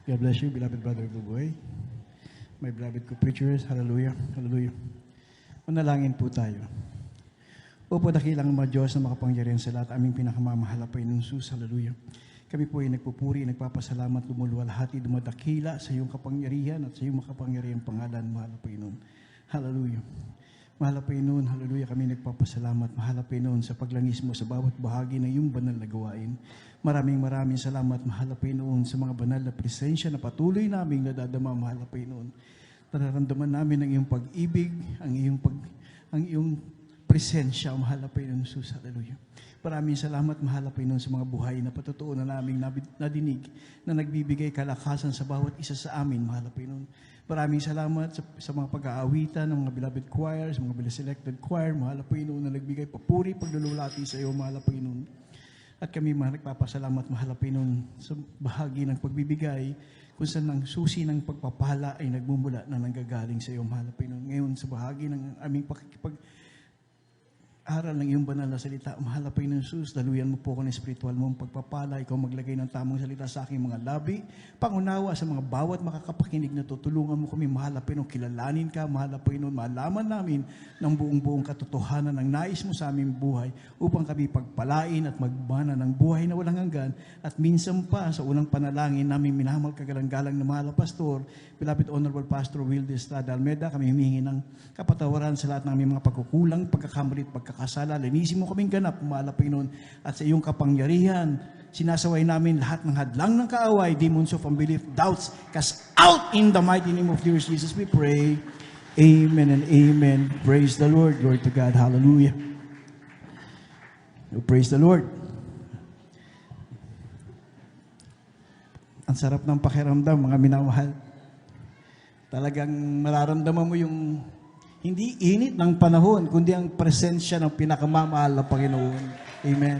God bless you, beloved brother Buboy. My beloved co-preachers, hallelujah, hallelujah. Manalangin po tayo. Opo, dakilang mga Diyos na makapangyarihan sa lahat, aming pinakamamahal na Panginoon Jesus, hallelujah. Kami po ay nagpupuri, nagpapasalamat, lumuluwalhati, dumadakila sa iyong kapangyarihan at sa iyong makapangyarihan pangalan, mahal na Panginoon. Hallelujah. Mahal na Panginoon, hallelujah, kami nagpapasalamat, mahal na Panginoon, sa paglangis mo sa bawat bahagi ng iyong banal na gawain. Maraming salamat, mahal na Panginoon, sa mga banal na presensya na patuloy naming nadadama, mahal na Panginoon. Nararamdaman namin ang iyong pag-ibig, ang iyong presensya, mahal na Panginoon Jesus, hallelujah. Maraming salamat, mahal na Panginoon, sa mga buhay na patutuo na naming nadinig na nagbibigay kalakasan sa bawat isa sa amin, mahal na Panginoon. Maraming salamat sa mga pag-aawitan ng mga beloved choirs, mga beloved selected choir, mahal na Panginoon, na nagbigay papuri, paglululati sa iyo, mahal na Panginoon. At kami nagpapasalamat, mahal na Panginoon, sa bahagi ng pagbibigay, kung saan ang susi ng pagpapala ay nagmumula na nanggagaling sa iyo, mahal na Panginoon. Ngayon, sa bahagi ng aming aral ng iyong banal na salita, mahal na Panginoon Jesus, daluyan mo po ako ng espiritual mong pagpapala, ikaw maglagay ng tamang salita sa aking mga labi, pangunawa sa mga bawat makakapakinig na tutulungan mo kami, mahal na Panginoon, kilalanin ka, mahal na Panginoon, malaman namin ng buong katotohanan ng nais mo sa aming buhay, upang kami pagpalain at magmana ng buhay na walang hanggan, at minsan pa sa unang panalangin namin minamahal kagalang-galang na mahal na pastor, beloved Honorable Pastor Wilde Estrada Almeda, kami humingi ng kapatawaran sa lahat ng aming mga pagkukulang, pagkakamali at pagkakasala. Linisin mo kaming ganap, mahal na Panginoon, at sa iyong kapangyarihan, sinasaway namin lahat ng hadlang ng kaaway, demons of unbelief, doubts, cast out in the mighty name of dear Jesus, we pray. Amen and amen. Praise the Lord. Glory to God. Hallelujah. Praise the Lord. Ang sarap ng pakiramdam, mga minamahal. Talagang mararamdaman mo yung hindi init ng panahon, kundi ang presensya ng pinakamamahal na Panginoon. Amen.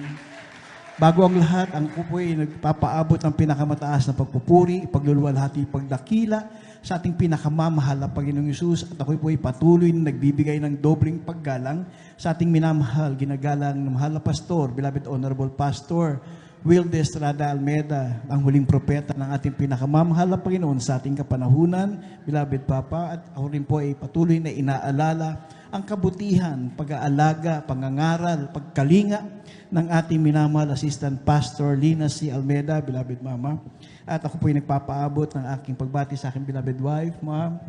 Bago ang lahat, ang po ay nagpapaabot ng pinakamataas na pagpupuri, pagluluwalhati, pagdakila sa ating pinakamamahal na Panginoong Hesus. At ako po ay patuloy na nagbibigay ng dobling paggalang sa ating minamahal, ginagalang na mahal na pastor, beloved Honorable Pastor Wilde Estrada Almeda, ang huling propeta ng ating pinakamamahal na Panginoon sa ating kapanahunan, beloved Papa, at ako rin po ay patuloy na inaalala ang kabutihan, pag-aalaga, pangangaral, pagkalinga ng ating minamahal Assistant Pastor Lina C. Almeda, beloved Mama. At ako po ay nagpapaabot ng aking pagbati sa aking beloved wife, Ma'am,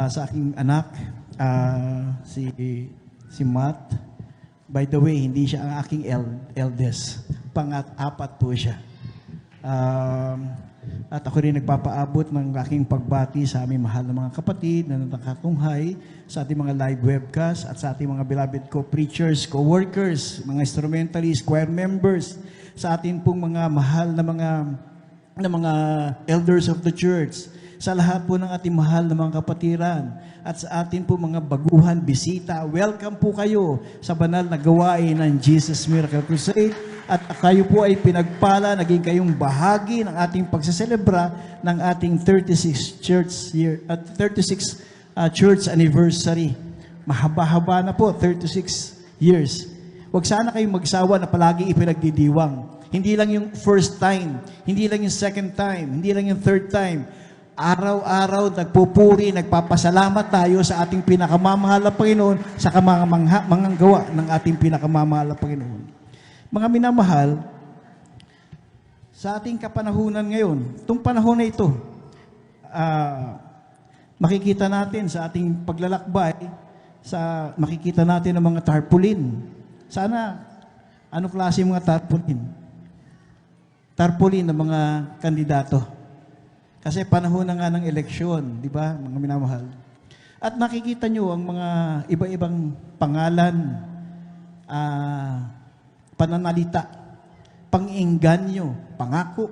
sa aking anak, si Matt. By the way, hindi siya ang aking eldest. Pangat-apat po siya. At ako rin nagpapaabot ng aking pagbati sa aming mahal na mga kapatid na nakatunghay sa ating mga live webcast at sa ating mga beloved co-preachers, co-workers, mga instrumentalists, choir members, sa ating pong mga mahal na mga elders of the church, sa lahat po ng ating mahal na mga kapatiran, at sa atin po mga baguhan, bisita, welcome po kayo sa banal na gawain ng Jesus Miracle Crusade. At kayo po ay pinagpala, naging kayong bahagi ng ating pagseselebra ng ating 36 church anniversary. Mahaba-haba na po, 36 years. Huwag sana kayong magsawa na palagi ipinagdidiwang. Hindi lang yung first time, hindi lang yung second time, hindi lang yung third time. Araw-araw, nagpupuri, nagpapasalamat tayo sa ating pinakamamahal na Panginoon sa mga gawa ng ating pinakamamahal na Panginoon. Mga minamahal, sa ating kapanahunan ngayon, itong panahon na ito, makikita natin sa ating paglalakbay, makikita natin ang mga tarpaulin. Sana, ano klase mga tarpaulin? Tarpaulin ng mga kandidato. Kasi panahon na nga ng eleksyon, di ba, mga minamahal? At makikita nyo ang mga iba-ibang pangalan, pananalita, pang-inganyo, pangako,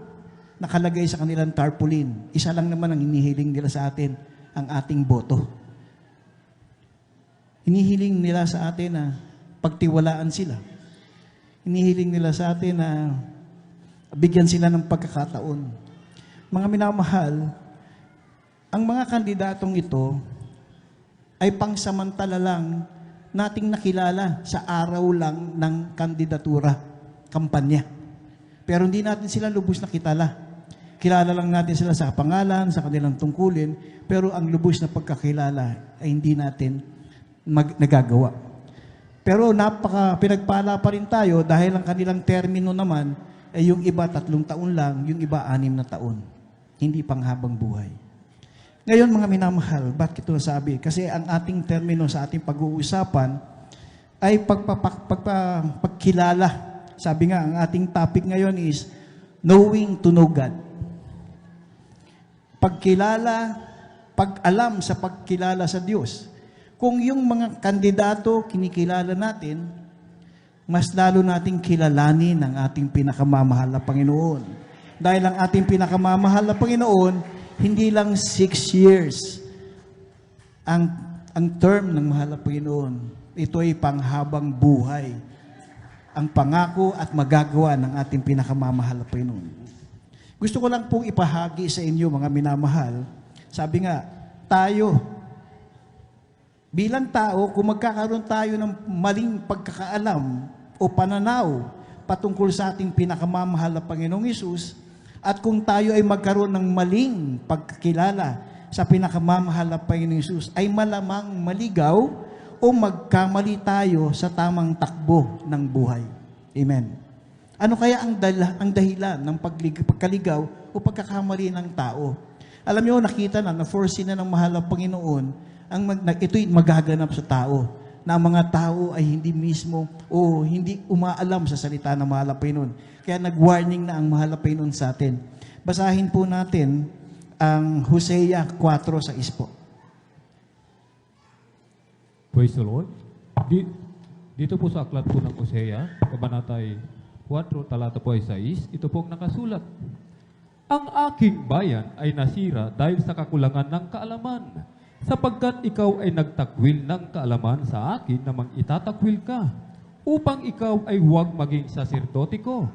nakalagay sa kanilang tarpaulin. Isa lang naman ang hinihiling nila sa atin, ang ating boto. Hinihiling nila sa atin na pagtiwalaan sila. Hinihiling nila sa atin na bigyan sila ng pagkakataon. Mga minamahal, ang mga kandidatong ito ay pangsamantala lang nating nakilala sa araw lang ng kandidatura, kampanya. Pero hindi natin sila lubos nakitala. kilala lang natin sila sa pangalan, sa kanilang tungkulin, pero ang lubos na pagkakilala ay hindi natin nagagawa. Pero pinagpala pa rin tayo dahil ang kanilang termino naman ay yung iba 3 taon lang, yung iba 6 na taon. Hindi panghabang buhay. Ngayon mga minamahal, bakit ito nasabi? Kasi ang ating termino sa ating pag-uusapan ay pagkilala. Sabi nga, ang ating topic ngayon is knowing to know God. Pagkilala, pag-alam sa pagkilala sa Diyos. Kung yung mga kandidato kinikilala natin, mas lalo nating kilalanin ang ating pinakamamahal na Panginoon. Dahil ang ating pinakamamahal na Panginoon, hindi lang 6 years ang term ng mahal na Panginoon. Ito ay panghabang buhay. Ang pangako at magagawa ng ating pinakamamahal na Panginoon. Gusto ko lang pong ipahagi sa inyo, mga minamahal. Sabi nga, tayo, bilang tao, kung magkakaroon tayo ng maling pagkakaalam o pananaw patungkol sa ating pinakamamahal na Panginoong Hesus, at kung tayo ay magkaroon ng maling pagkakilala sa pinakamamahal na Panginoong Hesus, ay malamang maligaw o magkamali tayo sa tamang takbo ng buhay. Amen. Ano kaya ang dahilan ng pagkaligaw o pagkakamali ng tao? Alam niyo, nakita na foresee na ng mahal na Panginoon, ito'y magaganap sa tao, na ang mga tao ay hindi mismo o hindi umaalam sa salita ng mahal na Panginoon. Kaya nag-warning na ang mahal na Panginoon sa atin. Basahin po natin ang Hosea 4:6 po. Praise the Lord. Dito po sa aklat po ng Hosea, kabanatay 4, talata po ay 6, ito pong nakasulat. Ang aking bayan ay nasira dahil sa kakulangan ng kaalaman, sapagkat ikaw ay nagtakwil ng kaalaman sa akin namang itatakwil ka, upang ikaw ay huwag maging saserdote ko.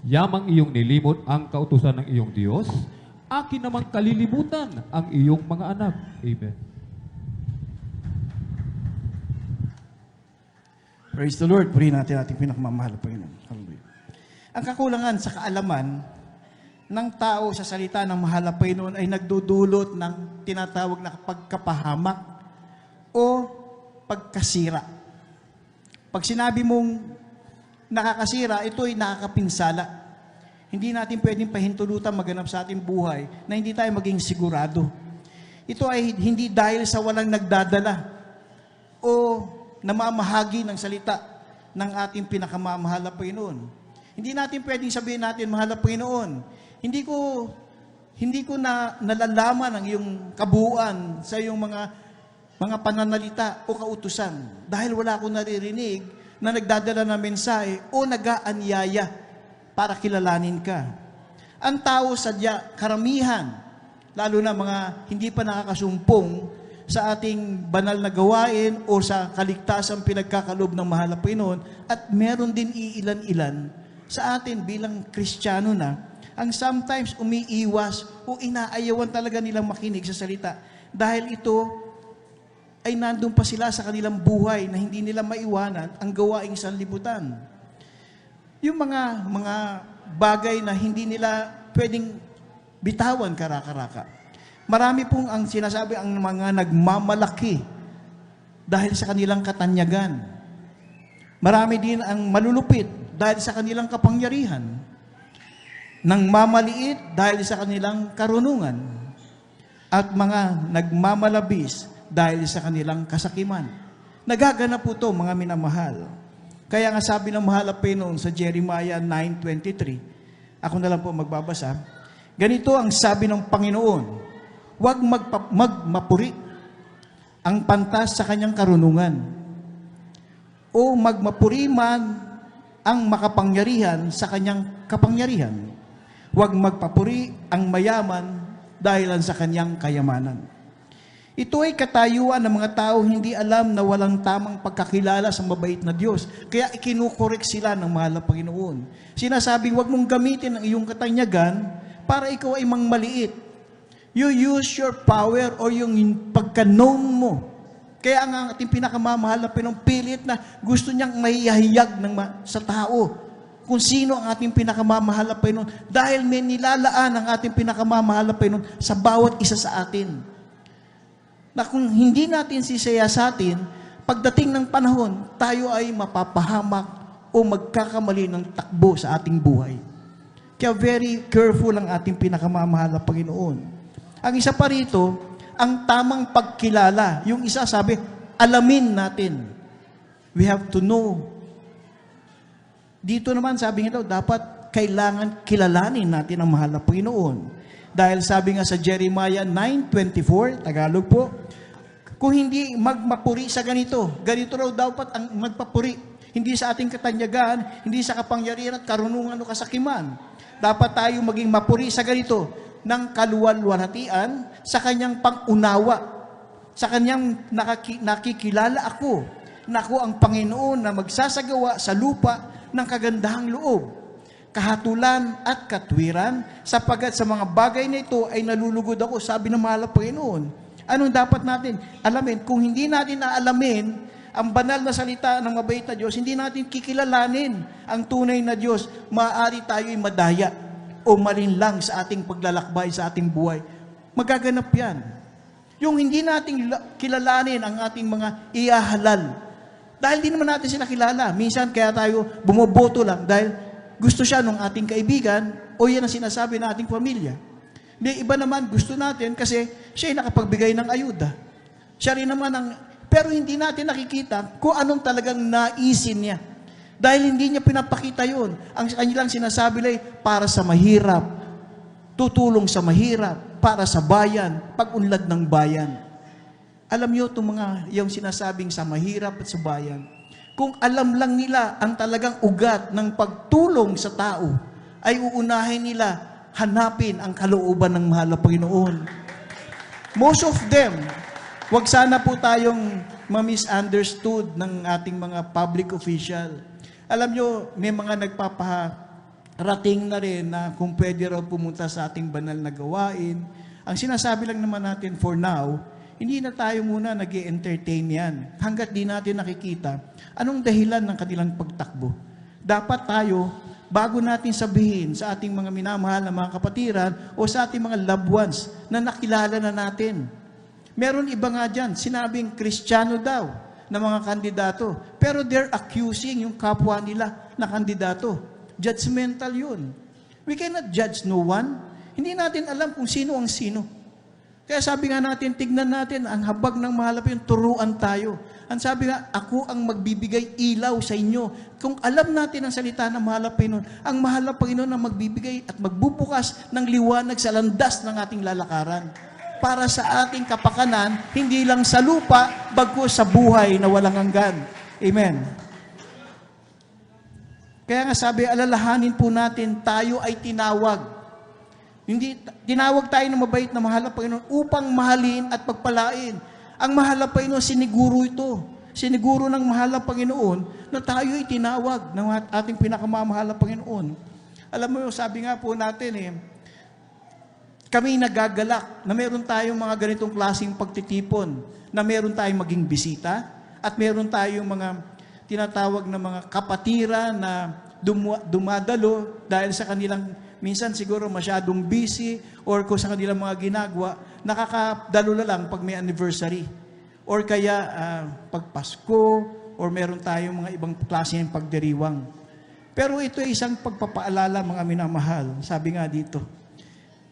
Yamang iyong nilimot ang kautusan ng iyong Diyos, akin namang kalilimutan ang iyong mga anak. Amen. Praise the Lord. Purihin natin ating pinakamamahal na Panginoon. Hallelujah. Ang kakulangan sa kaalaman ng tao sa salita ng mahal na Panginoon ay nagdudulot ng tinatawag na pagkapahamak o pagkasira. Pag sinabi mong nakakasira, ito ay nakakapinsala. Hindi natin pwedeng pahintulutan maganap sa ating buhay na hindi tayo maging sigurado. Ito ay hindi dahil sa walang nagdadala o namamahagi ng salita ng ating pinakamamahal na Panginoon. Hindi natin pwedeng sabihin natin, mahal na Panginoon, hindi ko nalalaman ang iyong kabuuan sa iyong mga pananalita o kautusan dahil wala akong naririnig na nagdadala ng mensahe o nag-aanyaya para kilalanin ka. Ang tao sadya, karamihan, lalo na mga hindi pa nakakasumpong sa ating banal na gawain o sa kaligtasang pinagkakalob ng mahal na Panginoon, at meron din iilan-ilan sa atin bilang Kristiyano na ang sometimes umiiwas o inaayawan talaga nilang makinig sa salita dahil ito ay nandun pa sila sa kanilang buhay na hindi nila maiwanan ang gawaing sanlibutan. Yung mga bagay na hindi nila pwedeng bitawan karaka-raka. Marami pong ang sinasabi ang mga nagmamalaki dahil sa kanilang katanyagan. Marami din ang malulupit dahil sa kanilang kapangyarihan. Nang mamaliit dahil sa kanilang karunungan. At mga nagmamalabis dahil sa kanilang kasakiman. Nagaganap po ito, mga minamahal. Kaya nga sabi ng mahal na Panginoon sa Jeremiah 9:23, ako na lang po magbabasa, ganito ang sabi ng Panginoon, huwag magmapuri ang pantas sa kanyang karunungan o magmapuri man ang makapangyarihan sa kanyang kapangyarihan. Huwag magpapuri ang mayaman dahilan sa kanyang kayamanan. Ito ay katayuan ng mga tao hindi alam na walang tamang pagkakilala sa mabait na Diyos. Kaya ikinukorek sila ng mahal na Panginoon. Sinasabing huwag mong gamitin ang iyong katanyagan para ikaw ay mangmaliit. You use your power or yung pagka-known mo. Kaya ang ating pinakamamahal na pinumpilit na gusto niyang mahihayag sa tao kung sino ang ating pinakamamahal na Panginoon dahil may nilalaan ang ating pinakamamahal na Panginoon sa bawat isa sa atin. Na kung hindi natin sisiyasatin, pagdating ng panahon, tayo ay mapapahamak o magkakamali ng takbo sa ating buhay. Kaya very careful ang ating pinakamamahal na Panginoon. Ang isa pa rito, ang tamang pagkilala. Yung isa sabi, alamin natin. We have to know. Dito naman, sabi nga daw, dapat kailangan kilalanin natin ang mahal na Panginoon. Dahil sabi nga sa Jeremiah 9:24, Tagalog po, kung hindi magmapuri sa ganito raw dapat ang magpapuri. Hindi sa ating katanyagan, hindi sa kapangyarihan at karunungan o kasakiman. Dapat tayo maging mapuri sa ganito, ng kaluwalhatian, sa kanyang pangunawa, sa kanyang nakikilala ako, na ako ang Panginoon na magsasagawa sa lupa ng kagandahang loob, kahatulan at katwiran, sapagat sa mga bagay na ito ay nalulugod ako, sabi ng mahal na Panginoon. Anong dapat natin alamin? Kung hindi natin naalamin ang banal na salita ng mabait na Diyos, hindi natin kikilalanin ang tunay na Diyos, maaari tayo'y madaya o malinlang sa ating paglalakbay, sa ating buhay. Magaganap yan. Yung hindi natin kilalanin ang ating mga iahalal, dahil di naman natin sila kilala. Minsan kaya tayo bumoboto lang dahil gusto siya ng ating kaibigan o yan ang sinasabi ng ating pamilya. May iba naman gusto natin kasi siya ay nakapagbigay ng ayuda. Siya rin naman pero hindi natin nakikita kung anong talagang naisin niya. Dahil hindi niya pinapakita yun. Ang kanilang sinasabi ay para sa mahirap, tutulong sa mahirap, para sa bayan, pag-unlad ng bayan. Alam niyo itong yung sinasabing sa mahirap at sa bayan, kung alam lang nila ang talagang ugat ng pagtulong sa tao, ay uunahin nila hanapin ang kalooban ng mahal na Panginoon. Most of them, wag sana po tayong ma-misunderstood ng ating mga public official. Alam nyo, may mga nagpaparating na rin na kung pwede raw pumunta sa ating banal na gawain. Ang sinasabi lang naman natin for now, hindi na tayo muna nag-i-entertain yan. Hanggat di natin nakikita, anong dahilan ng kanilang pagtakbo? Dapat tayo, bago natin sabihin sa ating mga minamahal na mga kapatiran o sa ating mga loved ones na nakilala na natin. Meron iba nga dyan, sinabing Kristiyano daw na mga kandidato. Pero they're accusing yung kapwa nila na kandidato. Judgmental yun. We cannot judge no one. Hindi natin alam kung sino ang sino. Kaya sabi nga natin, tignan natin, ang habag ng mahal na Panginoon, turuan tayo. Ang sabi nga, ako ang magbibigay ilaw sa inyo. Kung alam natin ang salita ng mahal na Panginoon, ang mahal na Panginoon ang magbibigay at magbubukas ng liwanag sa landas ng ating lalakaran. Para sa ating kapakanan, hindi lang sa lupa, bagkus sa buhay na walang hanggan. Amen. Kaya nga sabi, alalahanin po natin, tayo ay tinawag. Hindi, tinawag tayo ng mabait na mahal na Panginoon upang mahalin at pagpalain. Ang mahal na Panginoon, siniguro ito. Siniguro ng mahal na Panginoon na tayo ay tinawag ng ating pinakamamahal na Panginoon. Alam mo, sabi nga po natin kami nagagalak na meron tayong mga ganitong klaseng pagtitipon, na meron tayong maging bisita, at meron tayong mga tinatawag na mga kapatira na dumadalo dahil sa kanilang minsan siguro masyadong busy or kung sa kanilang mga ginagawa, nakakadalo na lang pag may anniversary. Or kaya pag Pasko, or meron tayong mga ibang klase ng pagdiriwang. Pero ito ay isang pagpapaalala mga minamahal. Sabi nga dito,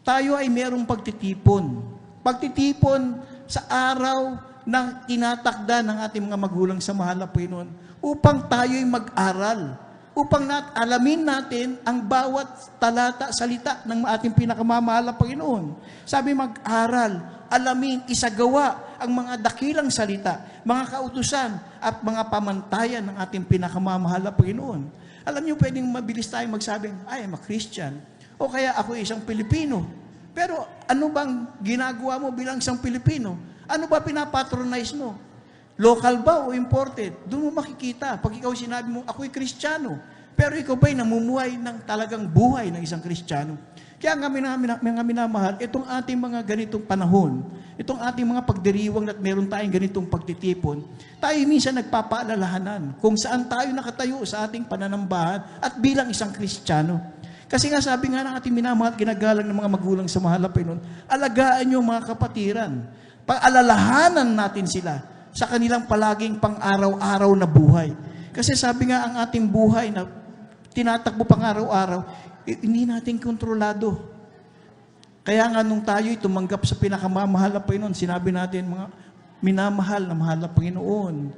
tayo ay merong pagtitipon. Pagtitipon sa araw na tinatakda ng ating mga magulang sa mahal na Panginoon upang tayo ay mag-aral. Upang alamin natin ang bawat talata, salita ng ating pinakamamahal na Panginoon. Sabi mag-aral, alamin, isagawa ang mga dakilang salita, mga kautusan at mga pamantayan ng ating pinakamamahal na Panginoon. Alam niyo, pwedeng mabilis tayong magsabi, I am a Christian. O kaya ako isang Pilipino. Pero ano bang ginagawa mo bilang isang Pilipino? Ano ba pinapatronize mo? Local ba o imported? Doon mo makikita. Pag ikaw sinabi mo, ako'y Kristiyano. Pero ikaw ba'y namumuhay ng talagang buhay ng isang Kristiyano? Kaya nga minamahal, itong ating mga ganitong panahon, itong ating mga pagdiriwang at meron tayong ganitong pagtitipon, tayo minsan nagpapaalalahanan kung saan tayo nakatayo sa ating pananambahan at bilang isang Kristiyano. Kasi nga sabi nga ng ating minamahal at ginagalang ng mga magulang sa mahal na Panginoon, alagaan niyo mga kapatiran. Pag-alalahanan natin sila sa kanilang palaging pang-araw-araw na buhay. Kasi sabi nga ang ating buhay na tinatakbo pang araw-araw, hindi natin kontrolado. Kaya nga nung tayo'y tumanggap sa pinakamamahal na Panginoon, sinabi natin, mga minamahal na mahal na Panginoon,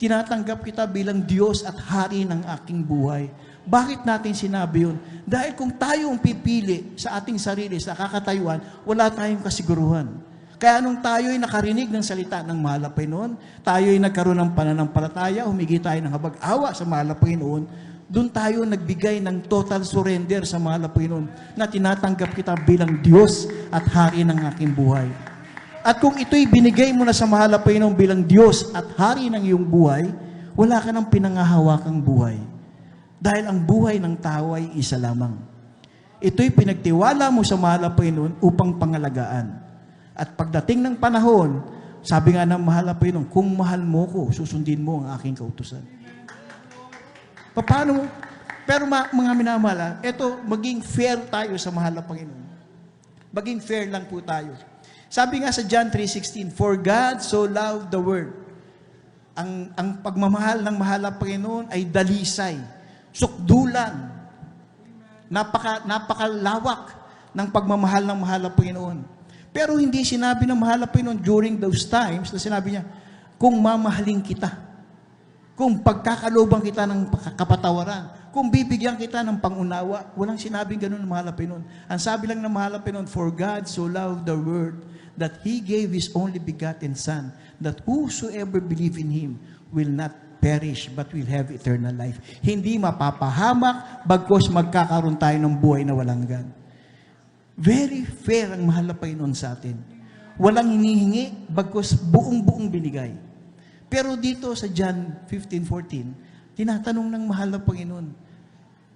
tinatanggap kita bilang Diyos at Hari ng aking buhay. Bakit natin sinabi yun? Dahil kung tayo ang pipili sa ating sarili, sa kakatayuan, wala tayong kasiguruhan. Kaya nung tayo'y nakarinig ng salita ng mahal na Panginoon, tayo'y nagkaroon ng pananampalataya, humingi tayo ng habag-awa sa mahal na Panginoon, doon tayo nagbigay ng total surrender sa mahal na Panginoon na tinatanggap kita bilang Diyos at Hari ng aking buhay. At kung ito'y binigay mo na sa mahal na Panginoon bilang Diyos at Hari ng iyong buhay, wala ka ng pinangahawakang buhay. Dahil ang buhay ng tao ay isa lamang. Ito'y pinagtiwala mo sa mahal na Panginoon upang pangalagaan. At pagdating ng panahon, sabi nga ng mahal na Panginoon, kung mahal mo ko, susundin mo ang aking kautusan. Paano? Pero mga minamahal, ito, maging fair tayo sa mahal na Panginoon. Maging fair lang po tayo. Sabi nga sa John 3:16, For God so loved the world. Ang pagmamahal ng mahal na Panginoon ay dalisay, sukdulan, napakalawak ng pagmamahal ng mahal na Panginoon. Pero hindi sinabi ng mahal na Panginoon during those times na sinabi niya, kung mamahalin kita, kung pagkakalooban kita ng kapatawaran, kung bibigyan kita ng pangunawa, walang sinabing ganun ng mahal na Panginoon. Ang sabi lang ng mahal na Panginoon, For God so loved the world that He gave His only begotten Son, that whosoever believe in Him will not perish, but will have eternal life. Hindi mapapahamak, bagkos magkakaroon tayo ng buhay na walang hanggan. Very fair ang mahal na Panginoon sa atin. Walang hinihingi, bagkos buong-buong binigay. Pero dito sa John 15:14, tinatanong ng mahal na Panginoon,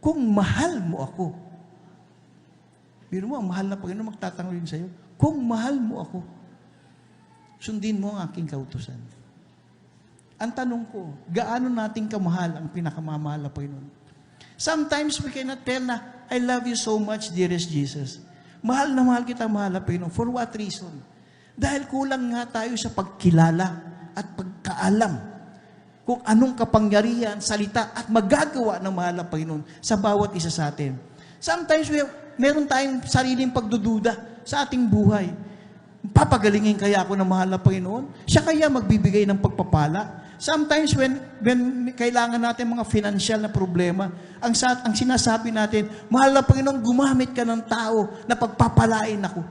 kung mahal mo ako, biro mo, ang mahal na Panginoon magtatanong rin sa'yo, kung mahal mo ako, sundin mo ang aking kautusan. Ang tanong ko, gaano nating kamahal ang pinakamamahal na Panginoon? Sometimes we cannot tell na, I love you so much, dearest Jesus. Mahal na mahal kita, mahal na Panginoon. For what reason? Dahil kulang nga tayo sa pagkilala at pagkaalam kung anong kapangyarihan, salita at magagawa ng mahal na Panginoon sa bawat isa sa atin. Sometimes meron tayong sariling pagdududa sa ating buhay. Papagalingin kaya ako ng mahal na Panginoon? Siya kaya magbibigay ng pagpapala? Sometimes when kailangan natin mga financial na problema, ang sinasabi natin, mahal na Panginoon, gumamit ka ng tao na pagpapalain ako.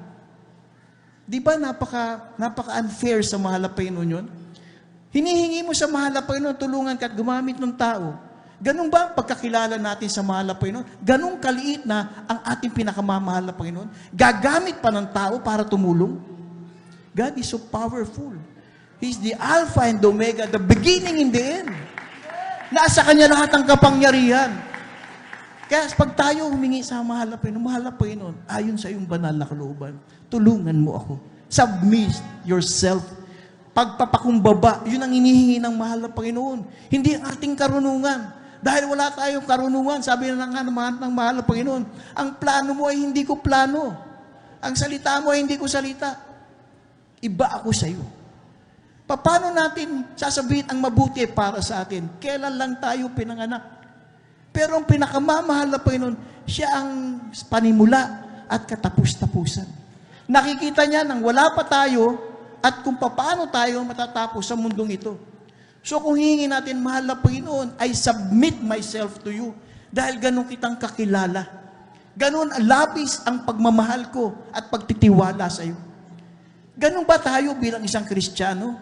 Di ba napaka-unfair sa mahal na Panginoon yun? Hinihingi mo sa mahal na Panginoon, tulungan ka at gumamit ng tao. Ganun ba ang pagkakilala natin sa mahal na Panginoon? Ganun kaliit na ang ating pinakamamahal na Panginoon? Gagamit pa ng tao para tumulong? God is so powerful. He's the Alpha and the Omega, the beginning and the end. Nasa Kanya lahat ng kapangyarihan. Kaya pag tayo humingi sa mahal na Panginoon, ayon sa iyong banal na kalooban, tulungan mo ako. Submit yourself. Pagpapakumbaba, yun ang inihingi ng mahal na Panginoon. Hindi ang ating karunungan. Dahil wala tayong karunungan, sabi na nga ng mahal na Panginoon, ang plano mo ay hindi ko plano. Ang salita mo ay hindi ko salita. Iba ako sa iyo. Paano natin sasabihin ang mabuti para sa atin? Kailan lang tayo pinanganak? Pero ang pinakamamahal na Panginoon, siya ang panimula at katapus-tapusan. Nakikita niya nang wala pa tayo at kung paano tayo matatapos sa mundong ito. So kung hihingi natin, mahal na Panginoon, I submit myself to you. Dahil ganun kitang kakilala. Ganun labis ang pagmamahal ko at pagtitiwala sa iyo. Ganun ba tayo bilang isang Kristiyano?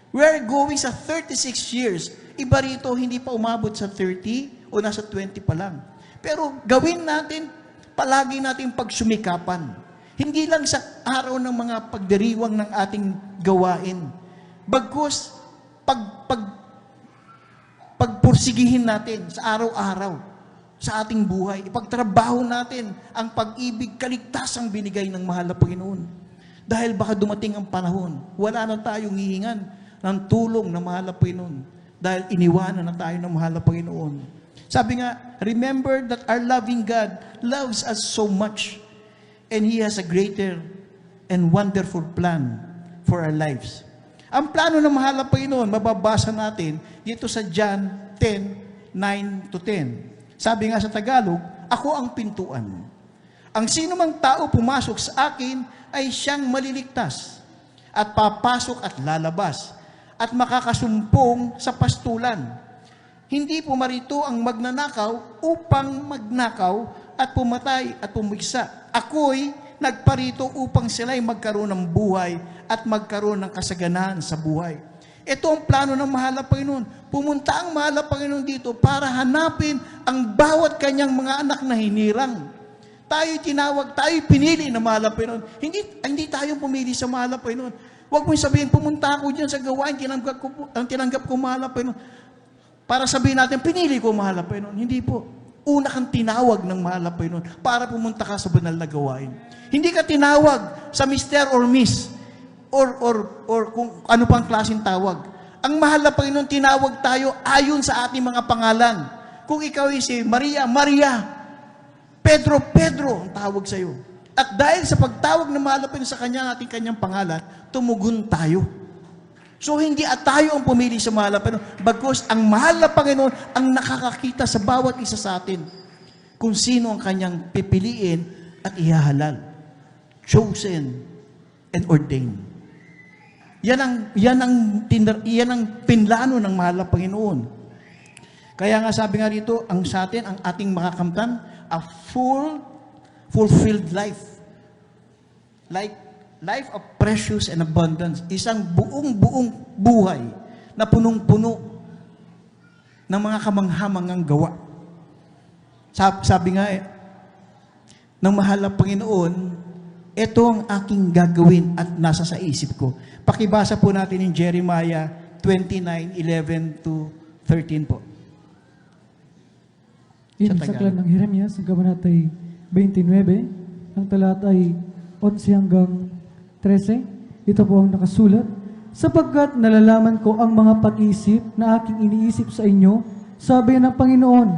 We're going sa 36 years. Iba rito, hindi pa umabot sa 30 o nasa 20 pa lang. Pero gawin natin, palagi natin pagsumikapan. Hindi lang sa araw ng mga pagdiriwang ng ating gawain. Bagkus, pagpursigihin natin sa araw-araw, sa ating buhay. Ipagtrabaho natin ang pag-ibig, kaligtasang binigay ng mahal na Panginoon. Dahil baka dumating ang panahon, wala na tayong hihingan ng tulong na mahal na Panginoon. Dahil iniwanan na tayo ng mahal na Panginoon. Sabi nga, remember that our loving God loves us so much and He has a greater and wonderful plan for our lives. Ang plano ng mahal na Panginoon, mababasa natin dito sa John 10:9 to 10. Sabi nga sa Tagalog, ako ang pintuan. Ang sino mang tao pumasok sa akin ay siyang maliligtas at papasok at lalabas at makakasumpong sa pastulan. Hindi pumarito ang magnanakaw upang magnakaw at pumatay at pumigsa. Ako'y nagparito upang sila'y magkaroon ng buhay at magkaroon ng kasaganahan sa buhay. Ito ang plano ng mahal na Panginoon. Pumunta ang mahal na Panginoon dito para hanapin ang bawat kanyang mga anak na hinirang. Tayo'y tinawag, tayo'y pinili ng mahal na Panginoon. Hindi tayo pumili sa mahal na Panginoon. Huwag mong sabihin, pumunta ako dyan sa gawain, tinanggap ko mahal na Panginoon. Para sabihin natin, pinili ko mahal na Panginoon. Hindi po. Una kang tinawag ng mahal na Panginoon para pumunta ka sa banal na gawain. Hindi ka tinawag sa Mr. or Miss or kung ano pang klaseng tawag. Ang mahal na Panginoon, tinawag tayo ayon sa ating mga pangalan. Kung ikaw ay si Maria, Maria. Pedro, Pedro, ang tawag sa iyo. At dahil sa pagtawag ng mahal na Panginoon sa kanya, ating kanyang pangalan, tumugon tayo. So, hindi tayo ang pumili sa mahal na Panginoon, bagkus ang mahal na Panginoon ang nakakakita sa bawat isa sa atin kung sino ang kanyang pipiliin at ihahalal. Chosen and ordained. Yan ang pinlano ng mahal na Panginoon. Kaya nga sabi nga rito, ang sa atin, ang ating makakamtan, a fulfilled life. Like life of precious and abundance. Isang buong buhay na punong-puno ng mga kamanghamangang gawa. Sabi nga ng mahal na Panginoon, ito ang aking gagawin at nasa sa isip ko. Pakibasa po natin yung Jeremiah 29:11 to 13 po. Sa aklat ng Jeremias, ang kabanatay 29, ang talata ay 11 hanggang 13. Ito po ang nakasulat. Sapagkat nalalaman ko ang mga pag-iisip na aking iniisip sa inyo, sabi ng Panginoon,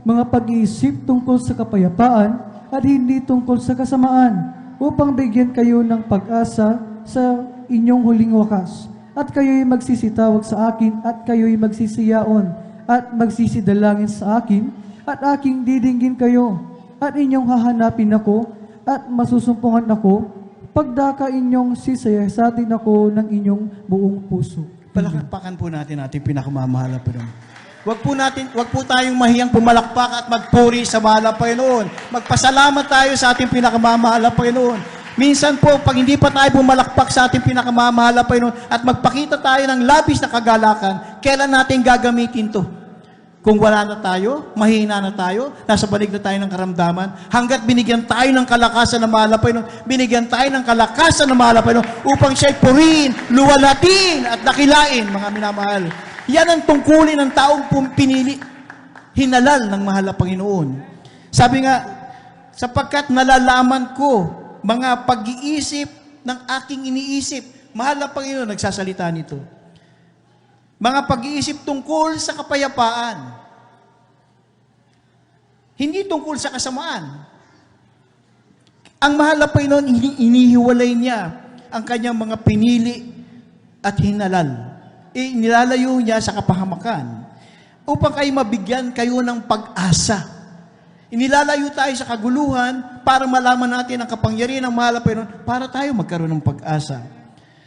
mga pag-iisip tungkol sa kapayapaan at hindi tungkol sa kasamaan, upang bigyan kayo ng pag-asa sa inyong huling wakas. At kayo'y magsisitawag sa akin, at kayo'y magsisiyaon, at magsisidalangin sa akin, at aking didinggin kayo, at inyong hahanapin ako, at masusumpungan ako, pagdaka inyong sisayasatin ako ng inyong buong puso. Palakpakan po natin ating pinakamamahal na Panginoon. Wag po tayong mahiyang pumalakpak at magpuri sa mahal na Panginoon. Magpasalamat tayo sa ating pinakamamahal na Panginoon. Minsan po, pag hindi pa tayo pumalakpak sa ating pinakamamahal na Panginoon at magpakita tayo ng labis na kagalakan, kailan natin gagamitin to? Kung wala na tayo, mahina na tayo, nasa balik na tayo ng karamdaman, hanggat binigyan tayo ng kalakasan ng mahal na Panginoon, binigyan tayo ng kalakasan ng mahal na Panginoon upang siya'y purihin, luwalhatin at dakilain, mga minamahal. Yan ang tungkulin ng taong pinili, hinalal ng mahal na Panginoon. Sabi nga, sapagkat nalalaman ko mga pag-iisip ng aking iniisip, mahal na Panginoon, nagsasalita nito. Mga pag-iisip tungkol sa kapayapaan. Hindi tungkol sa kasamaan. Ang mahal na Panginoon, inihiwalay niya ang kanyang mga pinili at hinalal. Nilalayo niya sa kapahamakan upang kayo mabigyan kayo ng pag-asa. Inilalayo tayo sa kaguluhan para malaman natin ang kapangyarihan ng mahal na Panginoon para tayo magkaroon ng pag-asa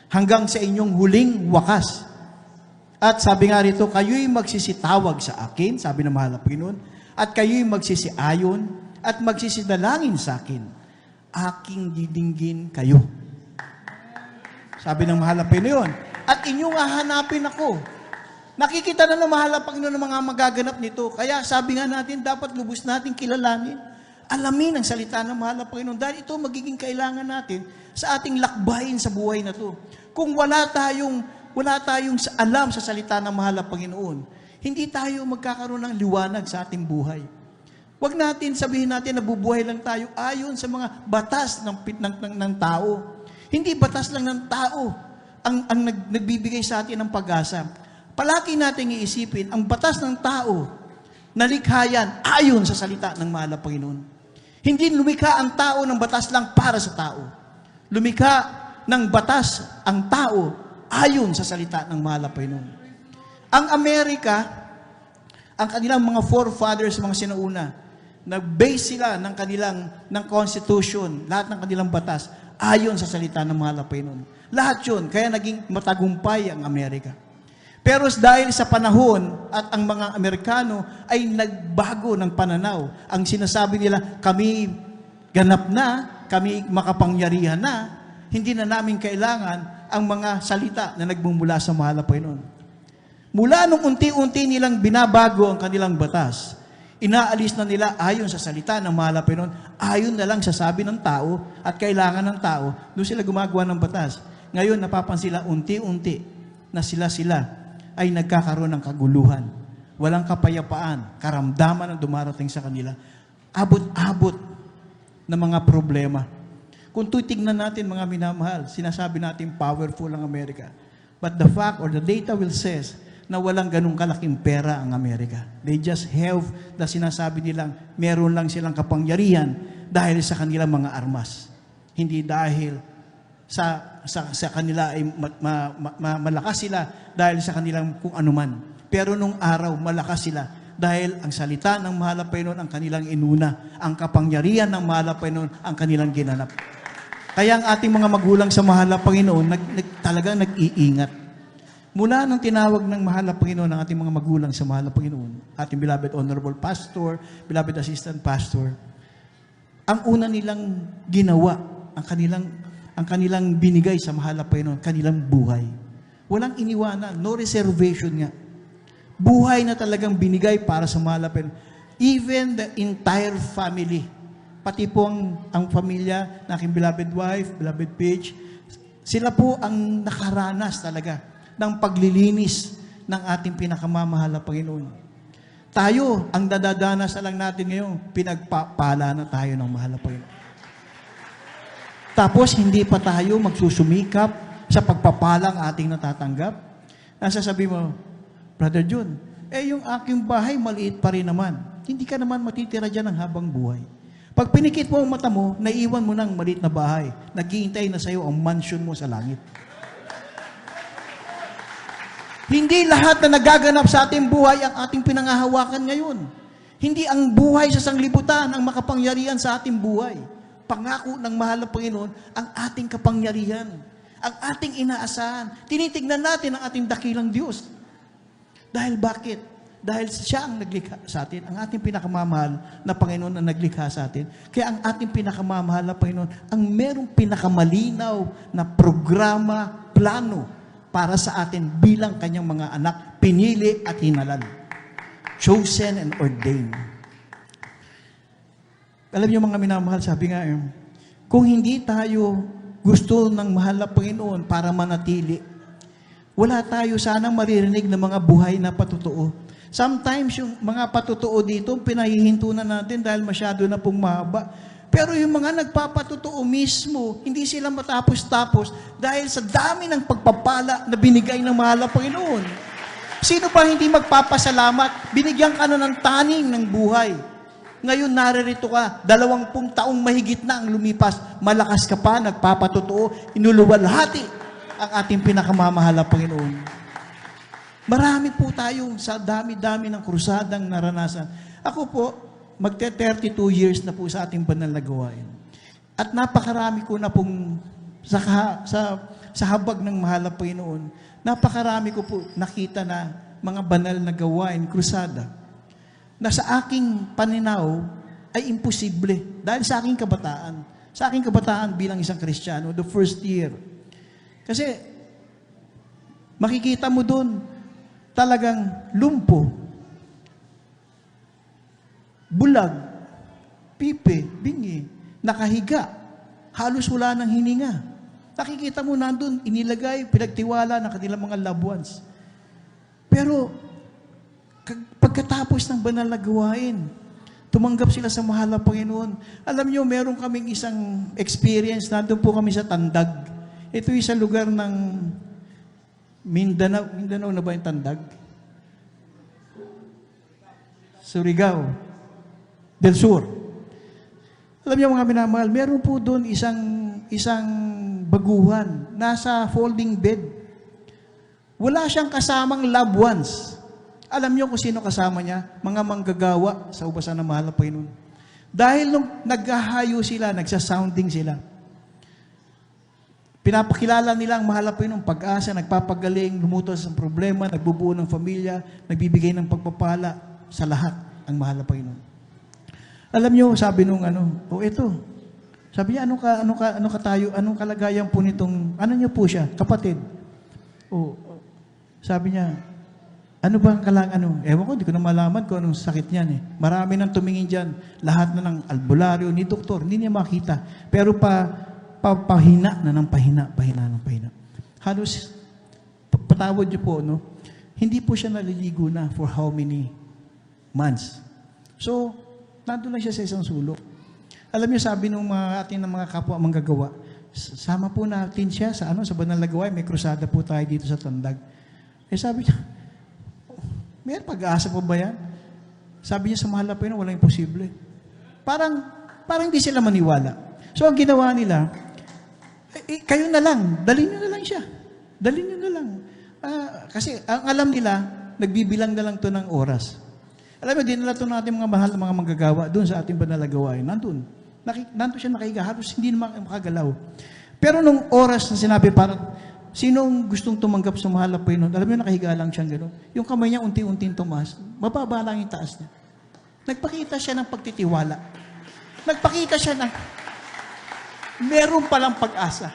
hanggang sa inyong huling wakas. At sabi nga rito, kayo'y magsisitawag sa akin, sabi ng mahal na Panginoon, at kayo'y magsisiayon at magsisidalangin sa akin. Aking didinggin kayo. Sabi ng mahal na Panginoon, at inyong hahanapin ako. Nakikita na ng mahal na Panginoon ng mga magaganap nito. Kaya sabi nga natin, dapat lubos natin kilalanin, alamin ang salita ng mahal na Panginoon. Dahil ito magiging kailangan natin sa ating lakbayin sa buhay na to. Kung wala tayong alam sa salita ng mahal na Panginoon, hindi tayo magkakaroon ng liwanag sa ating buhay. Huwag natin sabihin natin na bubuhay lang tayo ayon sa mga batas ng tao. Hindi batas lang ng tao ang nagbibigay sa atin ng pag-asa. Palagi nating iisipin, ang batas ng tao, nalikha yan ayon sa salita ng mahal na Panginoon. Hindi lumikha ang tao ng batas lang para sa tao. Lumikha ng batas ang tao ayon sa salita ng mahal na Panginoon. Ang Amerika, ang kanilang mga forefathers, mga sinauna, nag-base sila ng constitution, lahat ng kanilang batas, ayon sa salita ng mahal na Panginoon. Lahat yun, kaya naging matagumpay ang Amerika. Pero dahil sa panahon at ang mga Amerikano ay nagbago ng pananaw, ang sinasabi nila, kami ganap na, kami makapangyarihan na, hindi na namin kailangan ang mga salita na nagmumula sa mahal na Panginoon. Mula nung unti-unti nilang binabago ang kanilang batas, inaalis na nila ayon sa salita ng mahal na Panginoon, ayon na lang sa sabi ng tao at kailangan ng tao, doon sila gumagawa ng batas. Ngayon, napapansin sila unti-unti na sila ay nagkakaroon ng kaguluhan. Walang kapayapaan, karamdaman ang dumarating sa kanila. Abot-abot na mga problema. Kung titignan natin mga minamahal, sinasabi natin powerful ang Amerika. But the fact or the data will says na walang ganung kalaking pera ang Amerika. They just have na sinasabi nilang meron lang silang kapangyarihan dahil sa kanilang mga armas. Hindi dahil sa kanila ay malakas sila dahil sa kanilang kung anuman. Pero nung araw, malakas sila dahil ang salita ng mahal na Panginoon ang kanilang inuna, ang kapangyarihan ng mahal na Panginoon ang kanilang ginanap. Kaya ang ating mga magulang sa mahal na Panginoon talagang nag-iingat. Mula nang tinawag ng mahal na Panginoon ang ating mga magulang sa mahal na Panginoon, ating beloved honorable pastor, beloved assistant pastor, ang una nilang ginawa, ang kanilang binigay sa mahal na Panginoon, kanilang buhay. Walang iniwanan, no reservation nga. Buhay na talagang binigay para sa mahal na Panginoon. Even the entire family, pati po ang pamilya ng aking beloved wife, beloved Paige, sila po ang nakaranas talaga ng paglilinis ng ating pinakamamahal na Panginoon. Tayo, ang dadadanas na lang natin ngayon, pinagpapala na tayo ng mahal na Panginoon. Tapos, hindi pa tayo magsusumikap sa pagpapalang ating natatanggap. Nasasabi mo, Brother Jun, yung aking bahay maliit pa rin naman. Hindi ka naman matitira dyan ng habang buhay. Pag pinikit mo ang mata mo, naiwan mo ng maliit na bahay. Naghihintay na sa'yo ang mansion mo sa langit. Hindi lahat na nagaganap sa ating buhay ang ating pinangahawakan ngayon. Hindi ang buhay sa sanglibutan ang makapangyarihan sa ating buhay. Pangako ng mahal na Panginoon ang ating kapangyarihan, ang ating inaasahan. Tinitignan natin ang ating dakilang Diyos. Dahil bakit? Dahil siya ang naglikha sa atin, ang ating pinakamamahal na Panginoon ang naglikha sa atin. Kaya ang ating pinakamamahal na Panginoon ang merong pinakamalinaw na programa, plano para sa atin bilang kanyang mga anak, pinili at hinalan. Chosen and ordained. Alam niyo mga minamahal, sabi nga, kung hindi tayo gusto ng mahal na Panginoon para manatili, wala tayo sanang maririnig ng mga buhay na patutuo. Sometimes yung mga patutuo dito, pinahihinto na natin dahil masyado na pong mahaba. Pero yung mga nagpapatutuo mismo, hindi sila matapos-tapos dahil sa dami ng pagpapala na binigay ng mahal na Panginoon. Sino ba hindi magpapasalamat? Binigyan ka na ng taning ng buhay. Ngayon naririto ka, 20 taong mahigit na ang lumipas, malakas ka pa, nagpapatutuo, inuluwalhati ang ating pinakamamahal na Panginoon. Marami po tayo sa dami-dami ng krusadang naranasan. Ako po, magte-32 years na po sa ating banal na gawain. At napakarami ko na pong sa habag ng mahal na Panginoon, napakarami ko po nakita na mga banal na gawain, krusada, na sa aking paninaw ay imposible dahil sa aking kabataan. Sa aking kabataan bilang isang Kristiyano, the first year. Kasi makikita mo doon talagang lumpo, bulag, pipe, bingi, nakahiga, halos wala ng hininga. Nakikita mo nandun, inilagay, pinagtiwala ng kanilang mga loved ones. Pero pagkatapos ng banal na gawain, tumanggap sila sa mahal na Panginoon. Alam niyo, meron kaming isang experience, nandun po kami sa Tandag. Ito yung sa lugar ng Mindanao. Mindanao na ba yung Tandag? Surigao del Sur. Alam niyo mga minamahal, meron po doon isang baguhan, nasa folding bed. Wala siyang kasamang loved ones. Alam niyo kung sino kasama niya? Mga manggagawa sa ubasan ng mahal na Panginoon. Dahil nung naghahayo sila, nagsasounding sila, pinapakilala nila ang mahal na Panginoon, pag-asa, nagpapagaling, lumutos ng problema, nagbubuo ng pamilya, nagbibigay ng pagpapala sa lahat ang mahal na Panginoon. Alam niyo, sabi nung ito. Sabi niya, anong kalagayan po nitong, ano niyo po siya, kapatid? Sabi niya, ano ba ang ewan ko, di ko na malaman kung anong sakit niyan eh. Marami nang tumingin dyan, lahat na ng albularyo ni doktor, hindi niya makita. Pero pahina na ng pahina. Halos, patawad niyo po, no? Hindi po siya naliligo na for how many months. So, nandun lang siya sa isang sulok. Alam niyo, sabi ng mga kapwa manggagawa, sama po natin siya sa Banal na Gawain, may krusada po tayo dito sa Tandag. Sabi niya, may pag-asa pa ba yan? Sabi niya, sa mahal na Panginoon, walang imposible. Parang hindi sila maniwala. So, ang ginawa nila, kayo na lang, dalhin niyo na lang siya. Dalhin niyo na lang. Kasi, ang alam nila, nagbibilang na lang to ng oras. Alam mo, dinala to natin mga mahal na mga manggagawa doon sa ating banal na gawain. Nandun siya nakahiga, halos hindi naman makagalaw. Pero nung oras na sinabi, parang, sinong gustong tumanggap sa mahal na Panginoon? Alam mo, nakahiga lang siyang gano'n. Yung kamay niya unti-unting tumaas, mababa lang yung taas niya. Nagpakita siya ng pagtitiwala. Nagpakita siya ng meron palang pag-asa.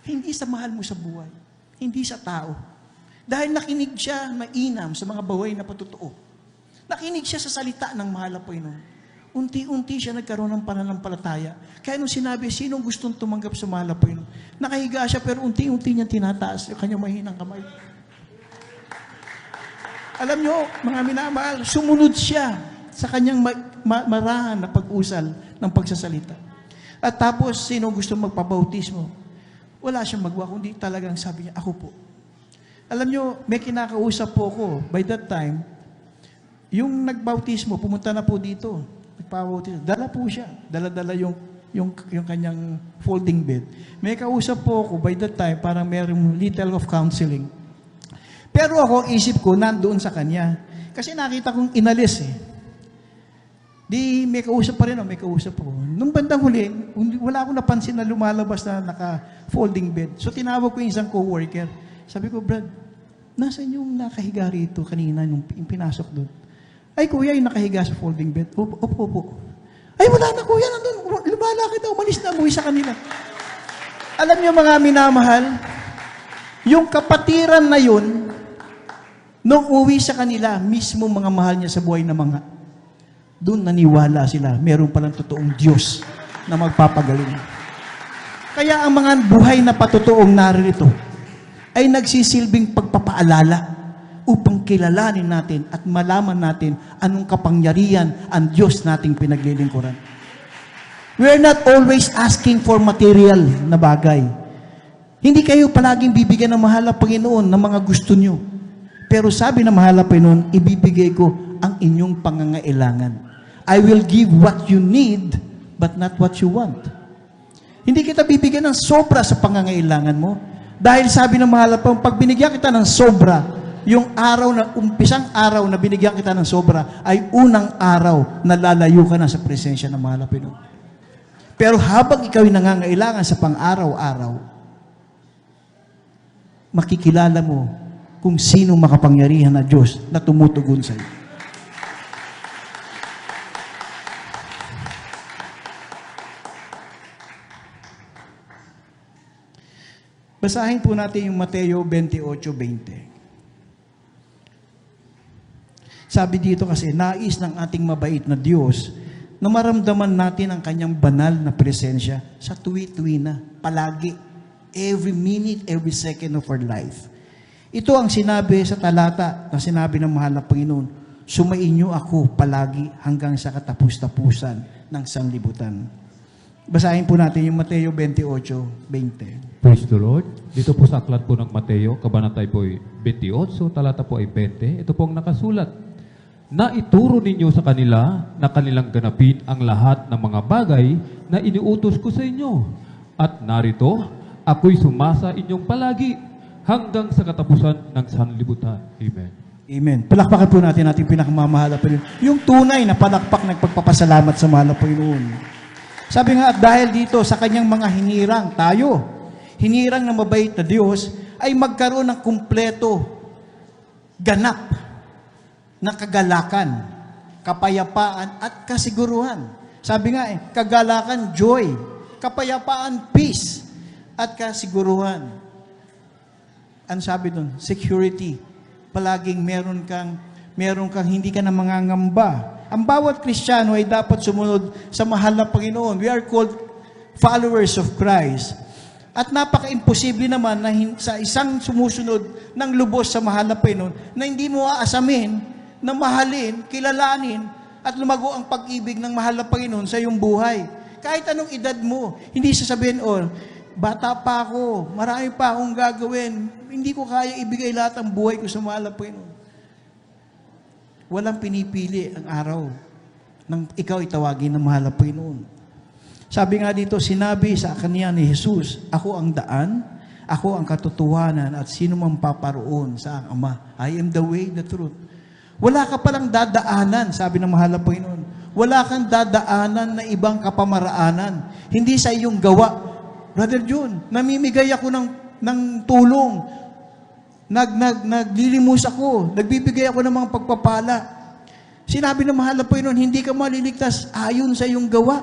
Hindi sa mahal mo sa buhay. Hindi sa tao. Dahil nakinig siya mainam sa mga baway na patotoo. Nakinig siya sa salita ng mahal na Panginoon. Unti-unti siya nagkaroon ng pananampalataya. Kaya nung sinabi, sinong gustong tumanggap sa mahal na Panginoon? Nakahiga siya pero unti-unti niya tinataas yung kanyang mahinang kamay. Alam nyo, mga minamahal, sumunod siya sa kanyang marahan na pag-usal ng pagsasalita. At tapos, sino gusto magpabautismo? Wala siyang magawa, kundi talagang sabi niya, ako po. Alam nyo, may kinakausap po ko. By that time, yung nagbautismo, pumunta na po dito. Nagpabautismo. Dala po siya. Dala-dala yung kanyang folding bed. May kausap po ako, by that time, parang mayroong little of counseling. Pero ako, isip ko, nandoon sa kanya. Kasi nakita kong inalis eh. Di, may kausap pa rin, may kausap po. Nung bandang huli, wala akong napansin na lumalabas na naka-folding bed. So, tinawag ko yung isang co-worker. Sabi ko, Brad, nasaan yung nakahiga rito kanina, yung pinasok doon? Ay, kuya, yung nakahiga sa folding bed. Opo. Ay, wala na, kuya, nandun. Lumalakad na, umalis na, umuwi sa kanila. Alam niyo, mga minamahal, yung kapatiran na yun, nung uwi sa kanila, mismo mga mahal niya sa buhay na mga, doon naniwala sila, meron palang totoong Diyos na magpapagaling. Kaya ang mga buhay na patotoong naririto ay nagsisilbing pagpapaalala upang kilalanin natin at malaman natin anong kapangyarihan ang Diyos nating pinaglilingkuran. We're not always asking for material na bagay. Hindi kayo palaging bibigyan ng mahal na Panginoon ng mga gusto nyo. Pero sabi ng mahal na Panginoon, ibibigay ko ang inyong pangangailangan. I will give what you need, but not what you want. Hindi kita bibigyan ng sobra sa pangangailangan mo. Dahil sabi ng mahal na Panginoon, pag binigyan kita ng sobra, yung umpisang araw na binigyan kita ng sobra, ay unang araw na lalayo ka na sa presensya ng mahal na Panginoon. Pero habang ikaw ay nangangailangan sa pang-araw-araw, makikilala mo kung sino makapangyarihan na Diyos na tumutugon sa iyo. Basahin po natin yung Mateo 28:20. Sabi dito kasi, nais ng ating mabait na Diyos na maramdaman natin ang kanyang banal na presensya sa tuwi-tuwi na, palagi, every minute, every second of our life. Ito ang sinabi sa talata na sinabi ng mahal na Panginoon, sumainyo ako palagi hanggang sa katapus-tapusan ng sanlibutan. Basahin po natin yung Mateo 28:20. Praise the Lord. Dito po sa aklat po ng Mateo, kabanatay po ay 28, talata po ay 20. Ito po ang nakasulat. Na ituro ninyo sa kanila na kanilang ganapin ang lahat ng mga bagay na iniutos ko sa inyo. At narito, ako'y sumasa inyong palagi hanggang sa katapusan ng sanlibutan. Amen. Amen. Palakpakan po natin ating pinakamamahal na Panginoon. Yung tunay na palakpak nagpagpapasalamat sa mahal na Panginoon. Sabi nga, at dahil dito sa kanyang mga hinirang, tayo, hinirang na mabait na Diyos, ay magkaroon ng kumpleto, ganap, na kagalakan, kapayapaan, at kasiguruhan. Sabi nga kagalakan, joy, kapayapaan, peace, at kasiguruhan. Ang sabi doon, security. Palaging meron kang hindi ka na mangangamba. Ang bawat Kristiyano ay dapat sumunod sa mahal na Panginoon. We are called followers of Christ. At napaka-imposible naman na sa isang sumusunod ng lubos sa mahal na Panginoon na hindi mo aasamin na mahalin, kilalanin, at lumago ang pag-ibig ng mahal na Panginoon sa iyong buhay. Kahit anong edad mo, hindi sasabihin, bata pa ako, marami pa akong gagawin, hindi ko kaya ibigay lahat ng buhay ko sa mahal na Panginoon. Walang pinipili ang araw nang ikaw itawagin ng mahal na Panginoon. Sabi nga dito, sinabi sa kanya ni Jesus, ako ang daan, ako ang katotohanan, at sino mang paparoon sa Ama. I am the way, the truth. Wala ka palang dadaanan, sabi ng mahal na Panginoon. Wala kang dadaanan na ibang kapamaraanan. Hindi sa iyong gawa. Brother June, namimigay ako ng tulong. Naglilimos ako. Nagbibigay ako ng mga pagpapala. Sinabi ng mahal na Panginoon, hindi ka maliligtas ayon sa iyong gawa.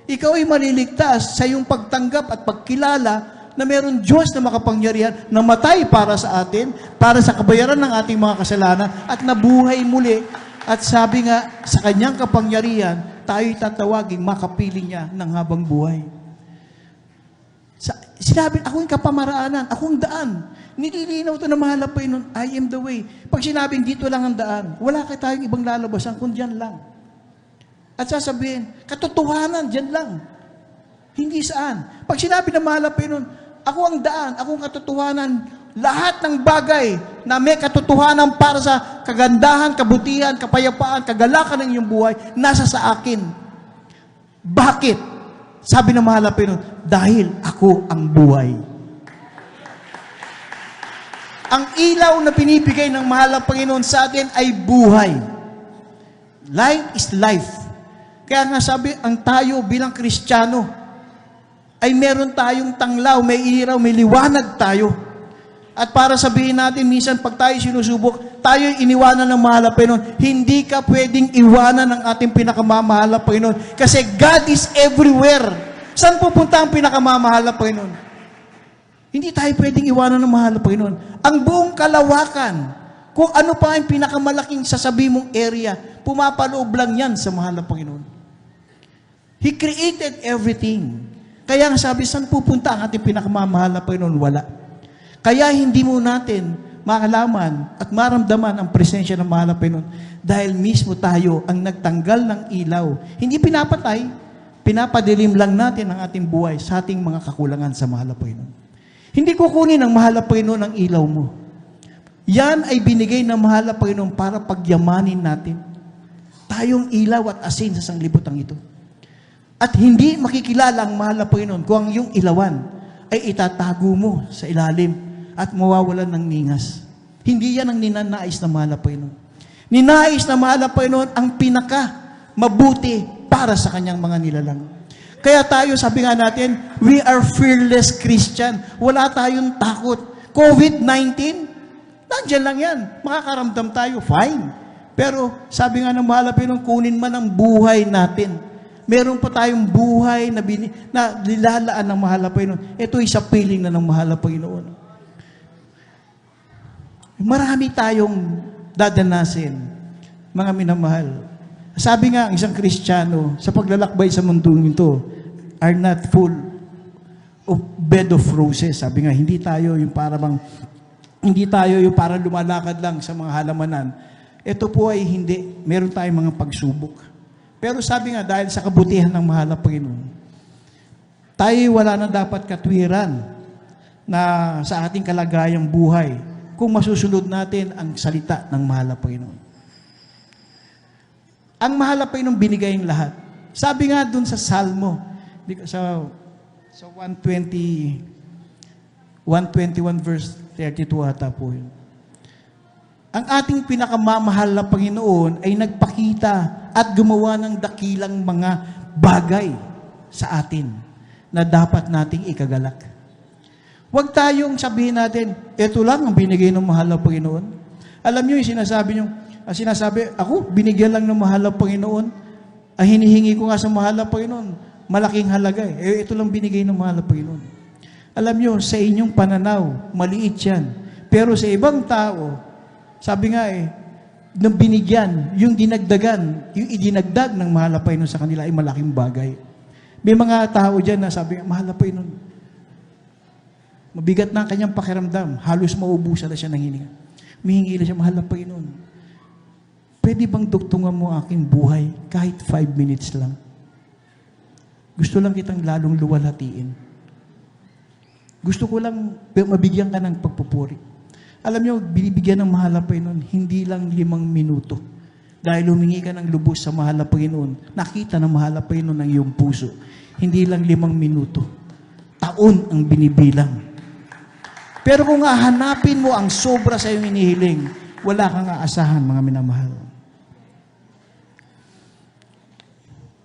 Ikaw ay maliligtas sa iyong pagtanggap at pagkilala na meron Diyos na makapangyarihan na matay para sa atin, para sa kabayaran ng ating mga kasalanan, at nabuhay muli. At sabi nga, sa kanyang kapangyarihan, tayo'y tatawaging makapili niya ng habang buhay. Sinabi, ako yung kapamaraanan, ako ang daan. Nililinaw ito na mahal na Panginoon, I am the way. Pag sinabing dito lang ang daan, wala ka tayong ibang lalabasan kung diyan lang. At sasabihin, katotohanan, diyan lang. Hindi saan. Pag sinabi na mahal na Panginoon, ako ang daan, ako ang katotohanan, lahat ng bagay na may katotohanan para sa kagandahan, kabutihan, kapayapaan, kagalakan ng iyong buhay, nasa sa akin. Bakit? Sabi ng mahal na Panginoon, dahil ako ang buhay. Ang ilaw na binibigay ng mahal na Panginoon sa atin ay buhay. Life is life. Kaya nga sabi, ang tayo bilang Kristiyano, ay meron tayong tanglaw, may ilaw, may liwanag tayo. At para sabihin natin, minsan pag tayo sinusubok, tayo iniwanan ng mahal na Panginoon. Hindi ka pwedeng iwanan ng ating pinakamamahal na Panginoon. Kasi God is everywhere. Saan pupunta ang pinakamamahal na Panginoon? Hindi tayo pwedeng iwanan ng mahal na Panginoon. Ang buong kalawakan, kung ano pa ang pinakamalaking sasabi mong area, pumapaloob lang yan sa mahal na Panginoon. He created everything. Kaya nga sabi, saan pupunta ang ating pinakamamahal na Panginoon? Wala. Kaya hindi mo natin makalaman at maramdaman ang presensya ng mahal na Panginoon dahil mismo tayo ang nagtanggal ng ilaw. Hindi pinapatay, pinapadilim lang natin ang ating buhay sa ating mga kakulangan sa mahal na Panginoon. Hindi kukunin ng mahal na Panginoon ang ilaw mo. Yan ay binigay ng mahal na Panginoon para pagyamanin natin. Tayong ilaw at asin sa sanglibutan ito. At hindi makikilala ang mahal na Panginoon kung ang iyong ilawan ay itatago mo sa ilalim at mawawalan ng ningas. Hindi yan ang ninanais na mahal na Panginoon. Ninais na mahal na Panginoon ang pinaka mabuti para sa kanyang mga nilalang. Kaya tayo, sabi nga natin, we are fearless Christian. Wala tayong takot. COVID-19, nandiyan lang yan. Makakaramdam tayo, fine. Pero sabi nga ng mahal na Panginoon, kunin man ang buhay natin. Meron pa tayong buhay na nilalaan ng mahal na Panginoon. Ito'y sa piling na ng mahal na Panginoon. Marami tayong dadanasin, mga minamahal. Sabi nga, ang isang Kristiyano, sa paglalakbay sa mundong ito, are not full of bed of roses. Sabi nga, hindi tayo yung parang lumalakad lang sa mga halamanan. Ito po ay hindi. Meron tayong mga pagsubok. Pero sabi nga, dahil sa kabutihan ng mahal na Panginoon, Tayo wala na dapat katwiran na sa ating kalagayang buhay kung masusunod natin ang salita ng mahal na Panginoon. Ang mahal na Panginoon binigay ang lahat. Sabi nga dun sa Salmo, sa 121 verse 32 ata po yun. Ang ating pinakamamahal na Panginoon ay nagpakita at gumawa ng dakilang mga bagay sa atin na dapat nating ikagalak. Huwag tayong sabihin natin, ito lang ang binigay ng mahal na Panginoon. Alam niyo yung sinasabi, ako, binigyan lang ng mahal na Panginoon. Ang hinihingi ko nga sa mahal na Panginoon, malaking halaga eh. Ito lang binigay ng mahal na Panginoon. Alam niyo, sa inyong pananaw, maliit yan. Pero sa ibang tao, sabi nga nung binigyan, yung dinagdagan, yung idinagdag ng mahal na Panginoon sa kanila ay malaking bagay. May mga tao dyan na sabi nga, mahal na Panginoon, mabigat na ang kanyang pakiramdam, halos maubusan na siya ng hininga. Humihingi na siya, mahal na Panginoon, pwede bang dugtungan mo aking buhay kahit 5 minutes lang? Gusto lang kitang lalong luwalhatiin. Gusto ko lang mabigyan ka ng pagpupuri. Alam niyo, binibigyan ng mahal na Panginoon, hindi lang 5 minuto. Dahil humingi ka ng lubos sa mahal na Panginoon, nakita ng mahal na Panginoon ang iyong puso. Hindi lang 5 minuto. Taon ang binibilang. Pero kung hahanapin mo ang sobra sa iyong inihiling, wala kang aasahan, mga minamahal.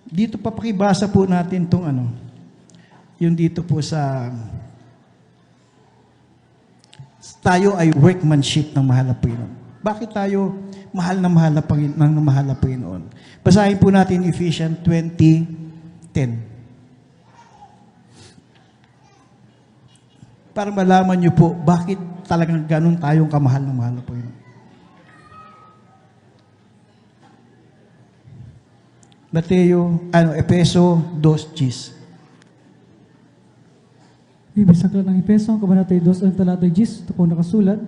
Dito papakibasa po natin itong yung dito po sa tayo ay workmanship ng mahal na Panginoon. Bakit tayo mahal na Panginoon? Basahin po natin Ephesians 20:10. Para malaman niyo po bakit talagang ganun tayong kamahal ng mahal na Panginoon. Efeso 2:10. Bibig sa aklat ng Efeso, kabanata 2, ang talata 10, ito po nakasulat.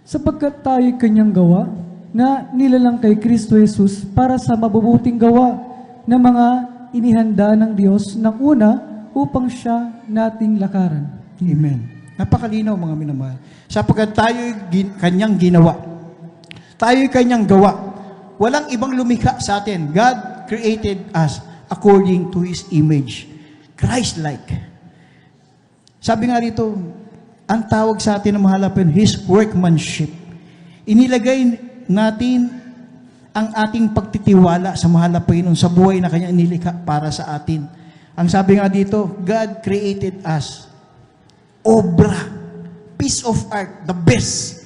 Sapagkat tayo'y kanyang gawa, na nilalang kay Kristo Jesus para sa mabubuting gawa na mga inihanda ng Diyos ng una upang siya nating lakaran. Amen. Napakalinaw, mga minamahal. Sapagkat tayo'y kanyang ginawa. Tayo'y kanyang gawa. Walang ibang lumikha sa atin. God created us according to His image. Christ-like. Sabi nga rito, ang tawag sa atin ng mahal na Panginoon, His workmanship. Inilagay natin ang ating pagtitiwala sa mahal na Panginoon sa buhay na Kanya inilikha para sa atin. Ang sabi nga dito, God created us. Obra. Piece of art. The best.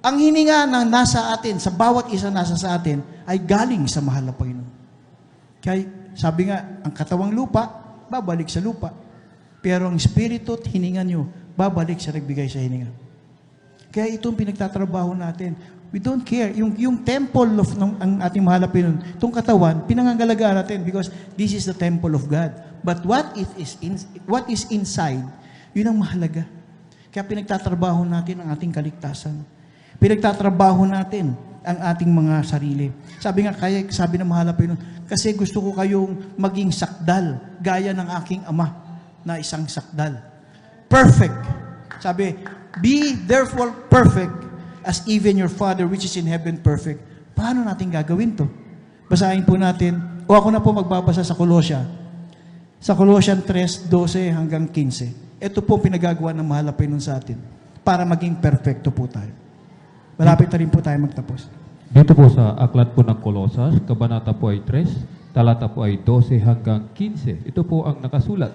Ang hininga na nasa atin, sa bawat isa nasa sa atin, ay galing sa mahal na Panginoon. Kaya sabi nga, ang katawang lupa, babalik sa lupa. Pero ang espiritu at hininga nyo, babalik sa nagbigay sa hininga. Kaya itong pinagtatrabaho natin. We don't care. Yung temple of ang ating mahal na Panginoon, itong katawan, pinangangalagaan natin because this is the temple of God. But what is inside, yun ang mahalaga. Kaya pinagtatrabaho natin ang ating kaligtasan. Pinagtatrabaho natin ang ating mga sarili. Sabi ng mahal na Panginoon, kasi gusto ko kayong maging sakdal, gaya ng aking ama na isang sakdal. Perfect. Sabi, be therefore perfect as even your Father which is in heaven perfect. Paano natin gagawin to? Basahin po natin, o ako na po magbabasa sa Colossia. Sa Colossians 3:12 hanggang 15. Ito po pinagagawa ng mahal na Panginoon sa atin para maging perfecto po tayo. Malapit na rin po tayo magtapos. Dito po sa aklat po ng Kolosas, kabanata po ay 3, talata po ay 12 hanggang 15. Ito po ang nakasulat.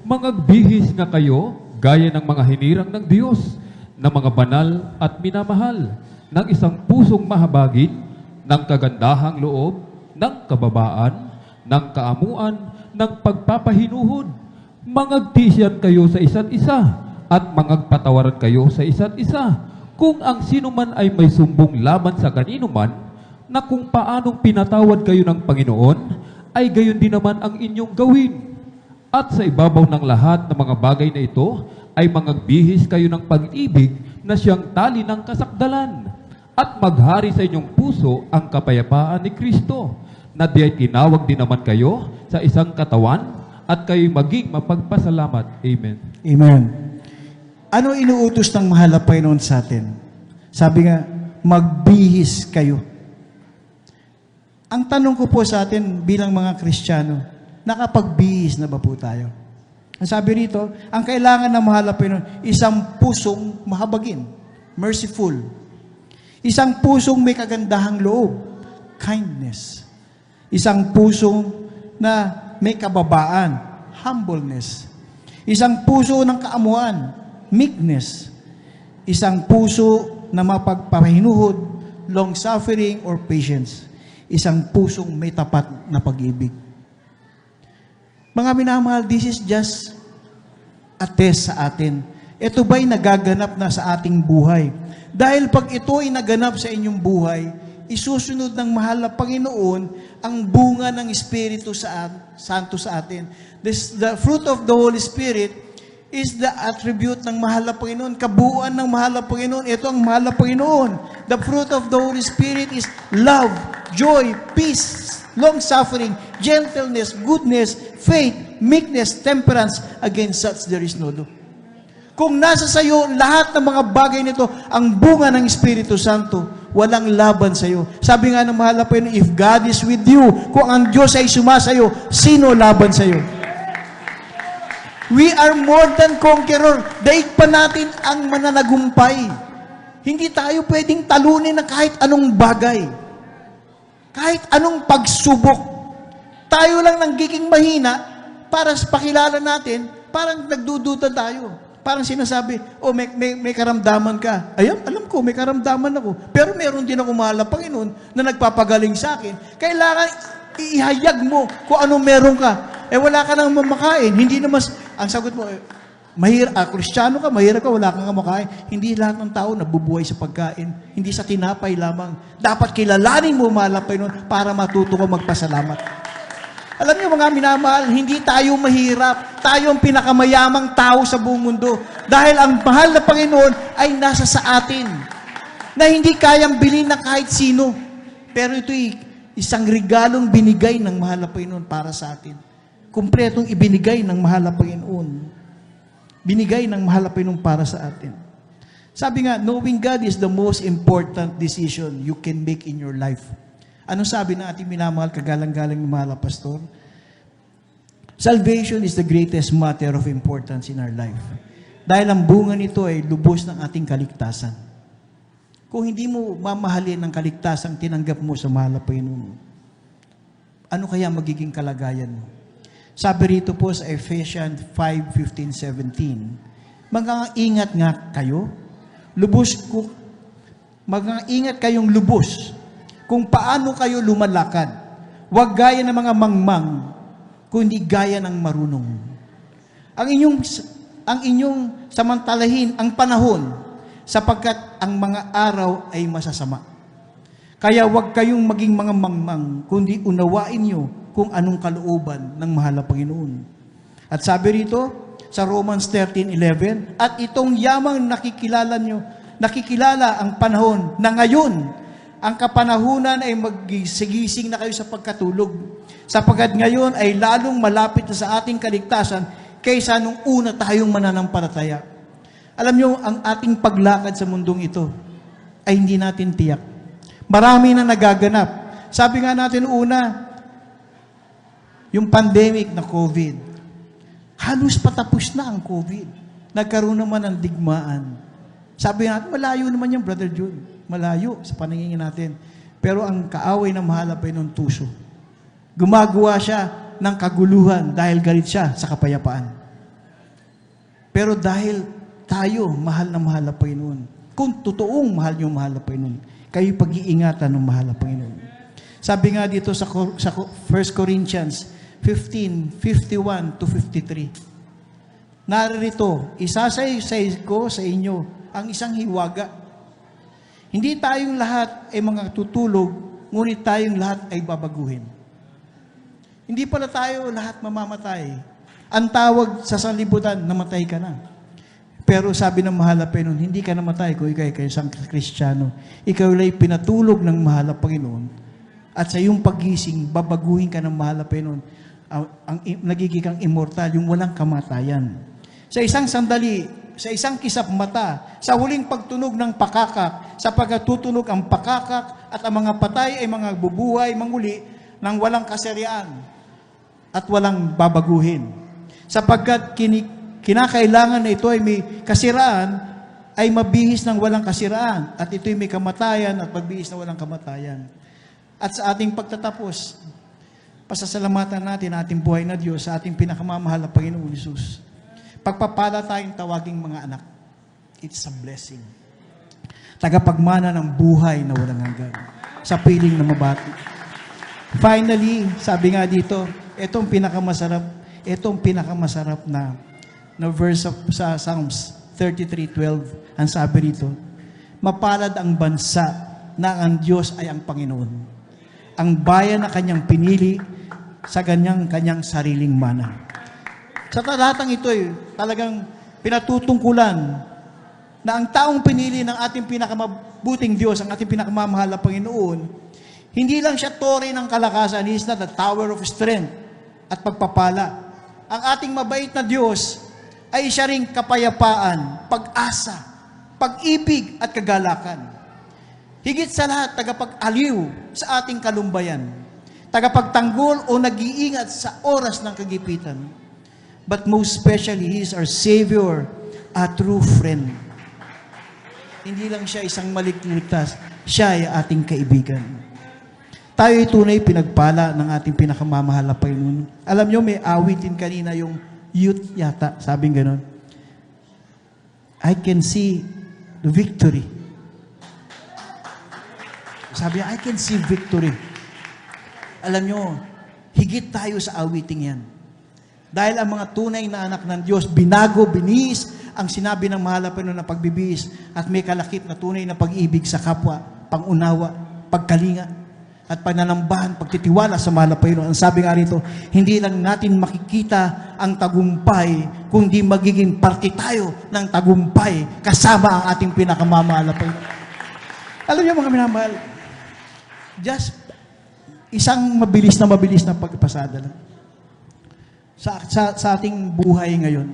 Mangagbihis nga kayo, gaya ng mga hinirang ng Diyos, na mga banal at minamahal, ng isang pusong mahabagin, ng kagandahang loob, ng kababaan, ng kaamuan, ng pagpapahinuhod. Mangagtisyan kayo sa isa't isa, at mangagpatawaran kayo sa isa't isa. Kung ang sino man ay may sumbong laban sa kanino man, na kung paanong pinatawad kayo ng Panginoon, ay gayon din naman ang inyong gawin. At sa ibabaw ng lahat ng mga bagay na ito, ay mangagbihis kayo ng pag-ibig na siyang tali ng kasakdalan. At maghari sa inyong puso ang kapayapaan ni Kristo, na diay tinawag din naman kayo sa isang katawan at kayo maging mapagpasalamat. Amen. Amen. Ano inuutos ng mahal na Panginoon sa atin? Sabi nga, magbihis kayo. Ang tanong ko po sa atin bilang mga Kristiyano, nakapagbihis na ba po tayo? Ang sabi rito, ang kailangan ng mahal na Panginoon, isang pusong mahabagin, merciful. Isang pusong may kagandahang loob, kindness. Isang pusong na may kababaan, humbleness. Isang puso ng kaamuan, meekness. Isang puso na mapagpahinuhod, long-suffering or patience. Isang pusong may tapat na pag-ibig. Mga minamahal, this is just a test sa atin. Ito ba'y nagaganap na sa ating buhay? Dahil pag ito ay naganap sa inyong buhay, isusunod ng mahal na Panginoon ang bunga ng Espiritu Santo sa atin. The fruit of the Holy Spirit is the attribute ng mahal na Panginoon, kabuuan ng mahal na Panginoon. Ito ang mahal na Panginoon. The fruit of the Holy Spirit is love, joy, peace, long-suffering, gentleness, goodness, faith, meekness, temperance. Against such there is no law. Kung nasa sayo lahat ng mga bagay nito, ang bunga ng Espiritu Santo, walang laban sa'yo. Sabi nga ng mahal na Panginoon, if God is with you, kung ang Diyos ay sumasayo, sino laban sa'yo? We are more than conqueror. Daig pa natin ang mananagumpay. Hindi tayo pwedeng talunin na kahit anong bagay. Kahit anong pagsubok. Tayo lang nanggiging mahina para sa pakilala natin, parang nagdududa tayo. Parang sinasabi, oh, may karamdaman ka. Ayan, alam ko, may karamdaman ako. Pero meron din ako mahal na Panginoon na nagpapagaling sa akin. Kailangan ihayag mo kung anong meron ka. Eh, wala ka nang mamakain. Hindi naman, ang sagot mo, Kristiyano ka, mahirap ka, wala kang makain. Hindi lahat ng tao nabubuhay sa pagkain. Hindi sa tinapay lamang. Dapat kilalanin mo mahal na Panginoon para matuto ka magpasalamat. Alam niyo mga minamahal, hindi tayo mahirap. Tayo ang pinakamayamang tao sa buong mundo. Dahil ang mahal na Panginoon ay nasa sa atin. Na hindi kayang bilhin ng kahit sino. Pero ito'y isang regalong binigay ng mahal na Panginoon para sa atin. Kumpletong ibinigay ng mahal na Panginoon. Binigay ng mahal na Panginoon para sa atin. Sabi nga, knowing God is the most important decision you can make in your life. Ano sabi ng ating minamahal, kagalang-galang ng mahal na pastor? Salvation is the greatest matter of importance in our life. Dahil ang bunga nito ay lubos ng ating kaligtasan. Kung hindi mo mamahalin ang kaligtasan tinanggap mo sa mahal na Panginoon, ano kaya magiging kalagayan mo? Sabi rito po sa Ephesians 5:15-17, mag-ingat nga kayo, mag-ingat kayong lubos kung paano kayo lumalakad. Huwag gaya ng mga mangmang, kundi gaya ng marunong. Ang inyong samantalahin ang panahon, sapagkat ang mga araw ay masasama. Kaya huwag kayong maging mga mangmang, kundi unawain nyo kung anong kalooban ng mahal na Panginoon. At sabi rito, sa Romans 13:11, at itong yamang nakikilala ang panahon na ngayon, ang kapanahunan ay magsigising na kayo sa pagkatulog. Sapagkat ngayon ay lalong malapit na sa ating kaligtasan kaysa nung una tayong mananampalataya. Alam nyo, ang ating paglakad sa mundong ito ay hindi natin tiyak. Marami na nagaganap. Sabi nga natin una, yung pandemic na COVID, halos patapos na ang COVID. Nagkaroon naman ng digmaan. Sabi natin, malayo naman yung Brother John. Malayo sa paningin natin. Pero ang kaaway ng mahal na Panginoon tuso. Gumagawa siya ng kaguluhan dahil galit siya sa kapayapaan. Pero dahil tayo, mahal na Panginoon, kung totoong mahal niyo mahal na Panginoon, kayo pag-iingatan ng mahal na Panginoon. Sabi nga dito sa 1 Corinthians 15:51-53, narito, isasay ko sa inyo ang isang hiwaga. Hindi tayong lahat ay mga tutulog, ngunit tayong lahat ay babaguhin. Hindi pala tayo lahat mamamatay. Ang tawag sa sanlibutan, namatay ka na. Pero sabi ng mahal na Panginoon, hindi ka namatay kung ikaw ay isang Kristiyano. Ikaw ay pinatulog ng mahal na Panginoon At sa iyong pagising, babaguhin ka ng mahal na Panginoon. Nagiging kang immortal, yung walang kamatayan. Sa isang sandali, sa isang kisap mata, sa huling pagtunog ng pakakak, sapagkat tutunog ang pakakak at ang mga patay ay mga bubuhay manguli ng walang kasarian at walang babaguhin. Sapagkat kinakailangan na ito ay may kasiraan, ay mabihis ng walang kasiraan, at ito'y may kamatayan at magbihis na walang kamatayan. At sa ating pagtatapos, pasasalamatan natin ang ating buhay na Diyos sa ating pinakamamahal na Panginoong Hesus. Pagpapala tayong tawaging mga anak. It's a blessing. Tagapagmana ng buhay na walang hanggan. Sa piling na mabati. Finally, sabi nga dito, itong pinakamasarap na verse sa Psalms 33:12. Ang sabi rito, mapalad ang bansa na ang Diyos ay ang Panginoon. Ang bayan na kanyang pinili sa kanyang sariling mana. Sa talatang ito talagang pinatutungkulan na ang taong pinili ng ating pinakamabuting Diyos, ang ating pinakamamahal na Panginoon, hindi lang siya tore ng kalakasan, He is not a tower of strength at pagpapala. Ang ating mabait na Diyos ay siya ring kapayapaan, pag-asa, pag-ibig at kagalakan. Higit sa lahat, tagapag-aliw sa ating kalumbayan, tagapagtanggol o nag-iingat sa oras ng kagipitan. But most especially, He is our Savior, a true friend. Hindi lang siya isang maligtas, siya ay ating kaibigan. Tayo ay tunay pinagpala ng ating pinakamamahal na Panginoon. Alam nyo, may awitin kanina yung youth yata, sabing ganon. I can see the victory. Sabi niya, I can see victory. Alam nyo, higit tayo sa awiting yan. Dahil ang mga tunay na anak ng Diyos, binago, binihis ang sinabi ng mahal na Panginoon na pagbibihis at may kalakip na tunay na pag-ibig sa kapwa, pangunawa, pagkalinga, at pananambahan, pagtitiwala sa mahal na Panginoon. Ang sabi nga rito, hindi lang natin makikita ang tagumpay, kundi magiging parte tayo ng tagumpay kasama ang ating pinakamamahal na Panginoon. Alam niyo mga minamahal, just isang mabilis na pagpasada lang. Sa ating buhay ngayon.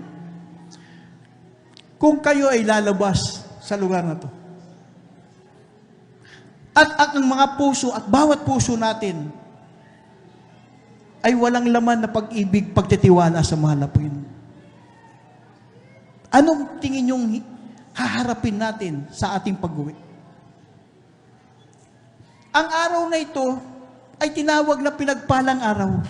Kung kayo ay lalabas sa lugar na to, at ang mga puso at bawat puso natin ay walang laman na pag-ibig, pagtitiwala sa mahal na Panginoon. Anong tingin yung haharapin natin sa ating pag-uwi? Ang araw na ito ay tinawag na pinagpalang araw.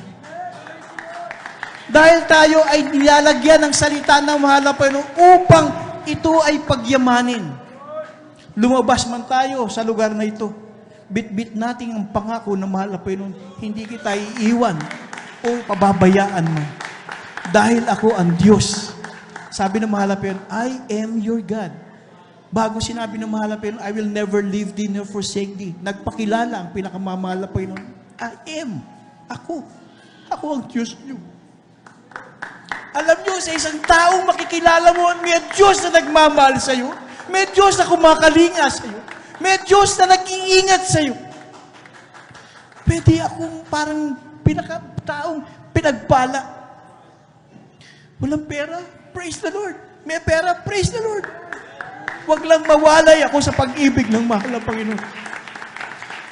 Dahil tayo ay nilalagyan ng salita ng mahal na Panginoon upang ito ay pagyamanin. Lumabas man tayo sa lugar na ito, bit-bit natin ang pangako ng mahal na Panginoon, hindi kita iiwan o pababayaan mo. Dahil ako ang Diyos. Sabi ng mahal na Panginoon, I am your God. Bago sinabi ng mahal na Panginoon, I will never leave thee nor forsake thee. Nagpakilala ang pinakamamahal na Panginoon, I am. Ako. Ako ang Diyos niyo. Alam niyo, sa isang taong makikilala mo, may Diyos na nagmamahal sa iyo. May Diyos na kumakalinga sa iyo. May Diyos na nag-iingat sa iyo. Pwede akong parang pinakataong pinagpala. Walang pera, praise the Lord. May pera, praise the Lord. Huwag lang mawalay ako sa pag-ibig ng mahal na Panginoon.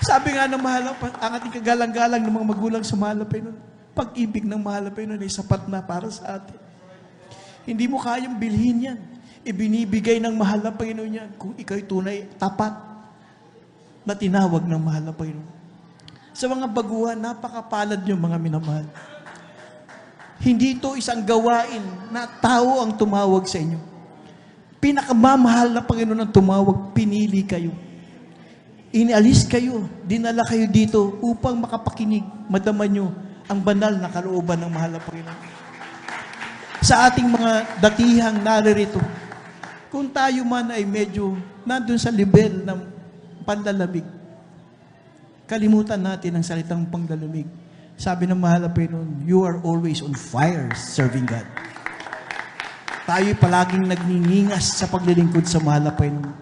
Sabi nga ng mahal ang ating kagalang-galang ng mga magulang sa mahal na Panginoon. Pag-ibig ng mahal na Panginoon ay sapat na para sa atin. Hindi mo kayang bilhin yan. Ibinibigay ng mahal na Panginoon yan kung ikaw'y tunay, tapat na tinawag ng mahal na Panginoon. Sa mga baguhan, napakapalad nyo mga minamahal. Hindi ito isang gawain na tao ang tumawag sa inyo. Pinakamamahal na Panginoon ang tumawag, pinili kayo. Inialis kayo, dinala kayo dito upang makapakinig, madama nyo ang banal na kalooban ng mahal na Panginoon. Sa ating mga datihang naririto, kung tayo man ay medyo nandun sa level ng panlalamig, kalimutan natin ang salitang panglalamig. Sabi ng mahal na Panginoon, you are always on fire serving God. Tayo'y palaging nagniningas sa paglilingkod sa mahal na Panginoon.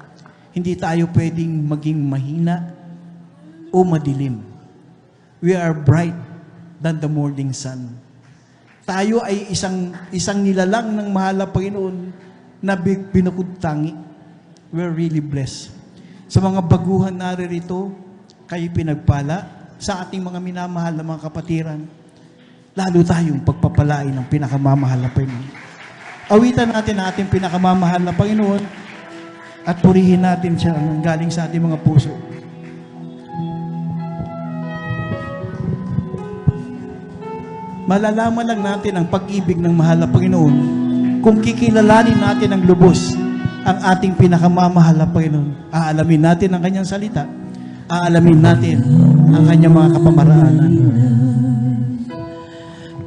Hindi tayo pwedeng maging mahina o madilim. We are bright than the morning sun. Tayo ay isang nilalang ng mahal na Panginoon na binukod-tangi. We're really blessed. Sa mga baguhan naririto, kayo pinagpala. Sa ating mga minamahal na mga kapatiran, lalo tayong pagpapalain ng pinakamamahal na Panginoon. Awitan natin ang ating pinakamamahal na Panginoon at purihin natin siya ang galing sa ating mga puso. Malalaman lang natin ang pag-ibig ng mahal na Panginoon kung kikilalanin natin ang lubos ang ating pinakamamahal na Panginoon. Aalamin natin ang kanyang salita. Aalamin natin ang kanyang mga kapamaraanan.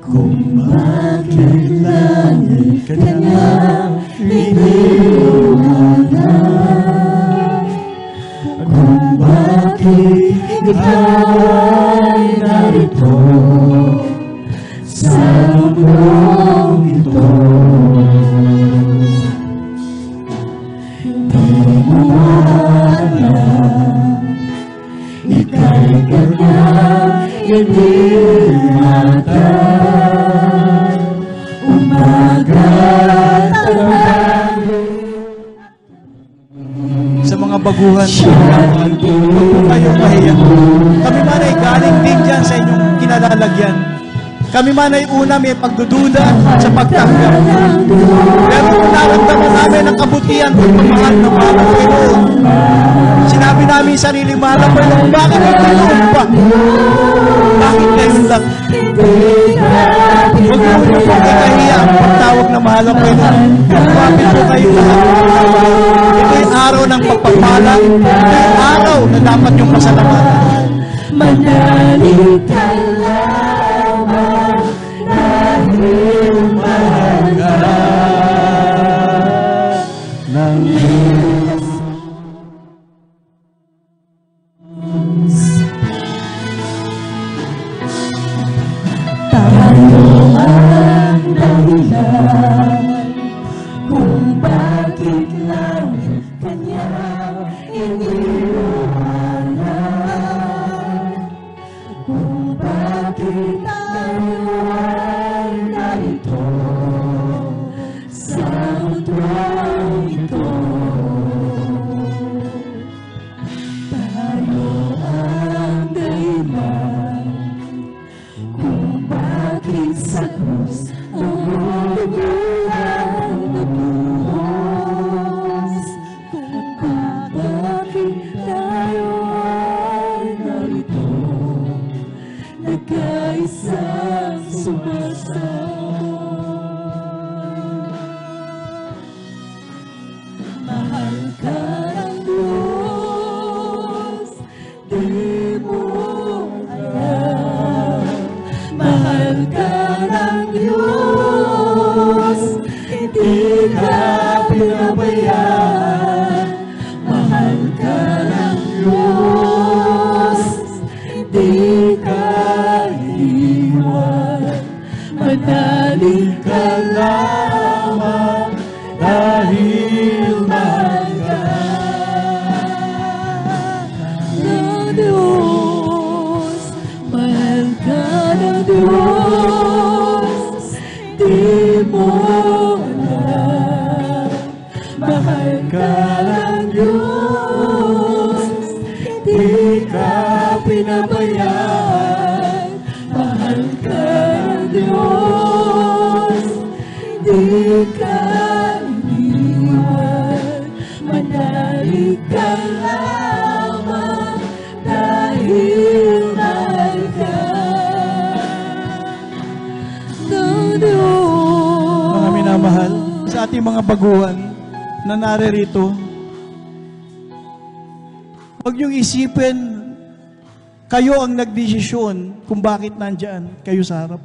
Kung bakit langit kanya iniumanan, kung bakit ikaw ay narito sa mundong ito, di mo alam, ika'y kanyang iniingatan, umaga at gabi. Sa mga baguhan, huwag po kayong mahiya. Kami man ay galing din dyan sa inyong kinalalagyan. Kami man ay una may pagdududa sa pagtanggap. Pero kung naramdaman namin ang kabutihan at pagmamahal ng mahal na Panginoon, sinabi namin sa sarili, mahal na Panginoon, bakit ito noon pa? Bakit ngayon lang? Huwag mo niyo po ikahiya ang pagtawag na mahal na Panginoon. Kumapit po kayo lahat. Ito yung araw ng pagpapala. Ito yung araw na dapat yung pasalamatan. Manalig ka lamang dahil mahal ka ng Diyos. Tayo ang dahilan kung bakit lang kanya iniwanan, kung bakit tayo ay narito sa mundong ito. Tayo ang dahilan kung bakit sa krus ang lubuhan nabuhos, kung bakit tayo ay narito nagkaisang sumasama. Mahal ka ng Diyos, di mo alam. Mahal ka ng Diyos, hindi ka pinabayaan. Mahal ka ng Diyos, hindi ka iwan. Manalig ka lamang dahil mahal ka ng Diyos. Mahal ka ng Diyos, di mo alam. Mahal ka ng Diyos, di ka pinabayaan. Mahal ka ng Diyos, di ka iniwan. Manalig ka lamang dahil mahal ka ng Diyos. Mga minamahal, sa ating mga baguhan na naririto, huwag niyong isipin kayo ang nagdesisyon kung bakit nandyan kayo sa harap.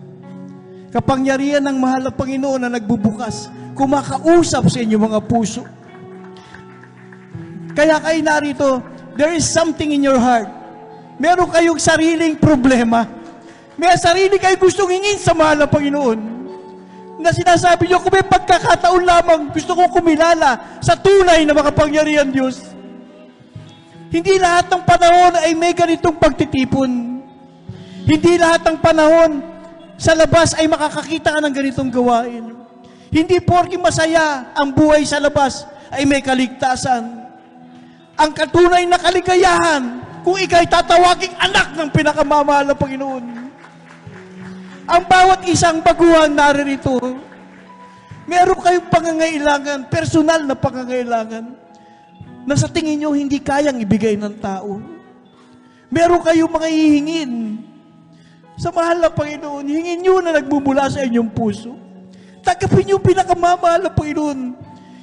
Kapangyarihan ng mahal na Panginoon na nagbubukas, kumakausap sa inyong mga puso. Kaya kayo narito, there is something in your heart. Meron kayong sariling problema. May sarili kayo gustong hingin sa mahal na Panginoon. Na sinasabi niyo, kung may pagkakataon lamang, gusto kong kumilala sa tunay na makapangyarihan Diyos. Hindi lahat ng panahon ay may ganitong pagtitipon. Hindi lahat ng panahon sa labas ay makakakita ka ng ganitong gawain. Hindi porke masaya ang buhay sa labas ay may kaligtasan. Ang katunay na kaligayahan kung ika'y tatawaging anak ng pinakamamahal na Panginoon. Ang bawat isang baguhan naririto, meron kayong pangangailangan, personal na pangangailangan, na sa tingin nyo hindi kayang ibigay ng tao. Meron kayong mga hihingin sa mahal na Panginoon, hingin nyo na nagmumula sa inyong puso. Tanggapin nyo pinakamamahal na Panginoon.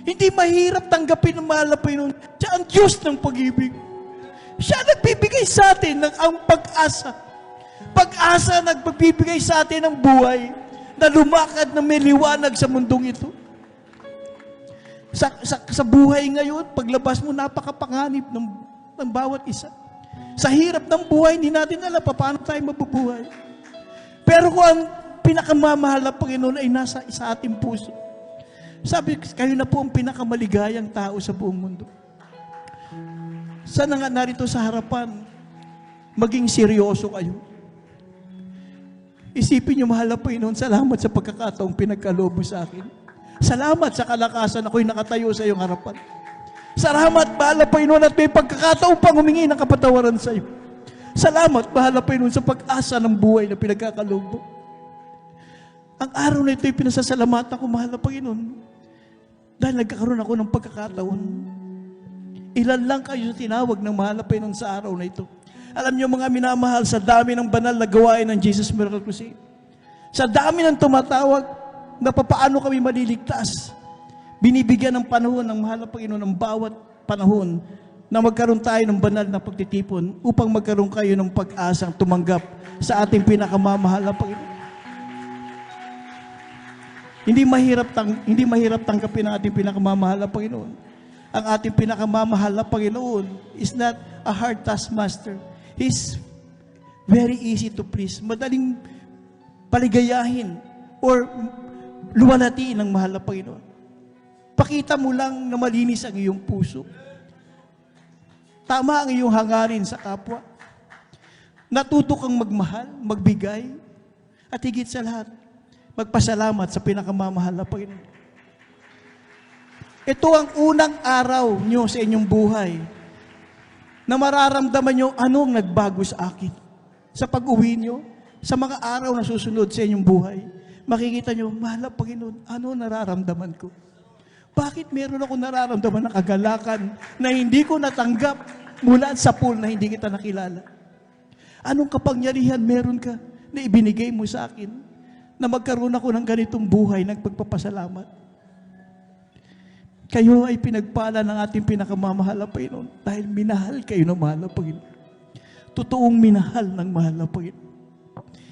Hindi mahirap tanggapin ng mahal na Panginoon. Siya ang Diyos ng pag-ibig. Siya nagbibigay sa atin ng ang pag-asa. Pag-asa nagbibigay sa atin ng buhay na lumakad na may liwanag sa mundong ito. Sa buhay ngayon, paglabas mo, napakapanganib ng bawat isa. Sa hirap ng buhay, hindi natin alam paano tayo mabubuhay. Pero kung ang pinakamamahal na Panginoon ay nasa sa ating puso, sabi, kayo na po ang pinakamaligayang tao sa buong mundo. Sana nga narito sa harapan, maging seryoso kayo. Isipin niyo, mahal na Panginoon, salamat sa pagkakataong pinagkaloob mo sa akin. Salamat sa kalakasan ako'y nakatayo sa iyong harapan. Salamat, mahal na Panginoon, at may pagkakataong pang humingi ng kapatawaran sa iyo. Salamat, mahal na Panginoon, sa pag-asa ng buhay na pinagkakaloob mo. Ang araw na ito'y pinasasalamatan ko, mahal na Panginoon, dahil nagkakaroon ako ng pagkakataon. Ilan lang kayo tinawag ng mahal na Panginoon sa araw na ito. Alam niyo mga minamahal, sa dami ng banal na gawain ng Jesus Miracle Crusade, sa dami ng tumatawag na papaano kami maliligtas, binibigyan ng panahon ng mahal na Panginoon ng bawat panahon na magkaroon tayo ng banal na pagtitipon upang magkaroon kayo ng pag-asang tumanggap sa ating pinakamamahal na Panginoon. Hindi mahirap tanggapin ang ating pinakamamahal na Panginoon. Ang ating pinakamamahal na Panginoon is not a hard taskmaster. He's very easy to please. Madaling paligayahin or luwalhatiin ng mahal na Panginoon. Pakita mo lang na malinis ang iyong puso. Tama ang iyong hangarin sa kapwa. Natuto kang magmahal, magbigay, at higit sa lahat, magpasalamat sa pinakamamahal na Panginoon. Ito ang unang araw nyo sa inyong buhay na mararamdaman nyo anong nagbago sa akin. Sa pag-uwi nyo, sa mga araw na susunod sa inyong buhay, makikita nyo, mahal na Panginoon, ano nararamdaman ko? Bakit meron ako nararamdaman ng kagalakan na hindi ko natanggap mula sa pool na hindi kita nakilala? Anong kapangyarihan meron ka na ibinigay mo sa akin na magkaroon ako ng ganitong buhay ng pagpapasalamat? Kayo ay pinagpala ng ating pinakamamahal na Panginoon dahil minahal kayo ng mahal na Panginoon. Totoong minahal ng mahal na Panginoon.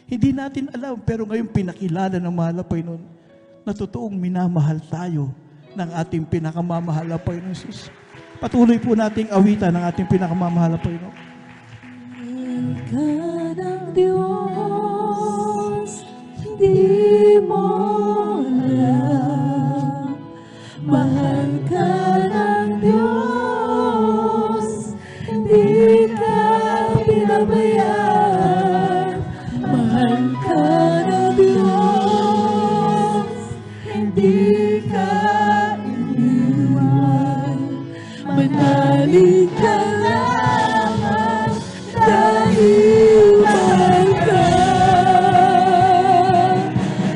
Hindi natin alam, pero ngayon pinakilala ng mahal na Panginoon na totoong minamahal tayo ng ating pinakamamahal na Panginoon Jesus. Patuloy po nating awitan ng ating pinakamamahal na Panginoon. Mahal ka ng Diyos, hindi mo alam. Mahal ka ng Diyos, hindi ka pinabayaan. Mahal ka ng Diyos, hindi ka iniwan. Manalig ka lamang dahil mahal ka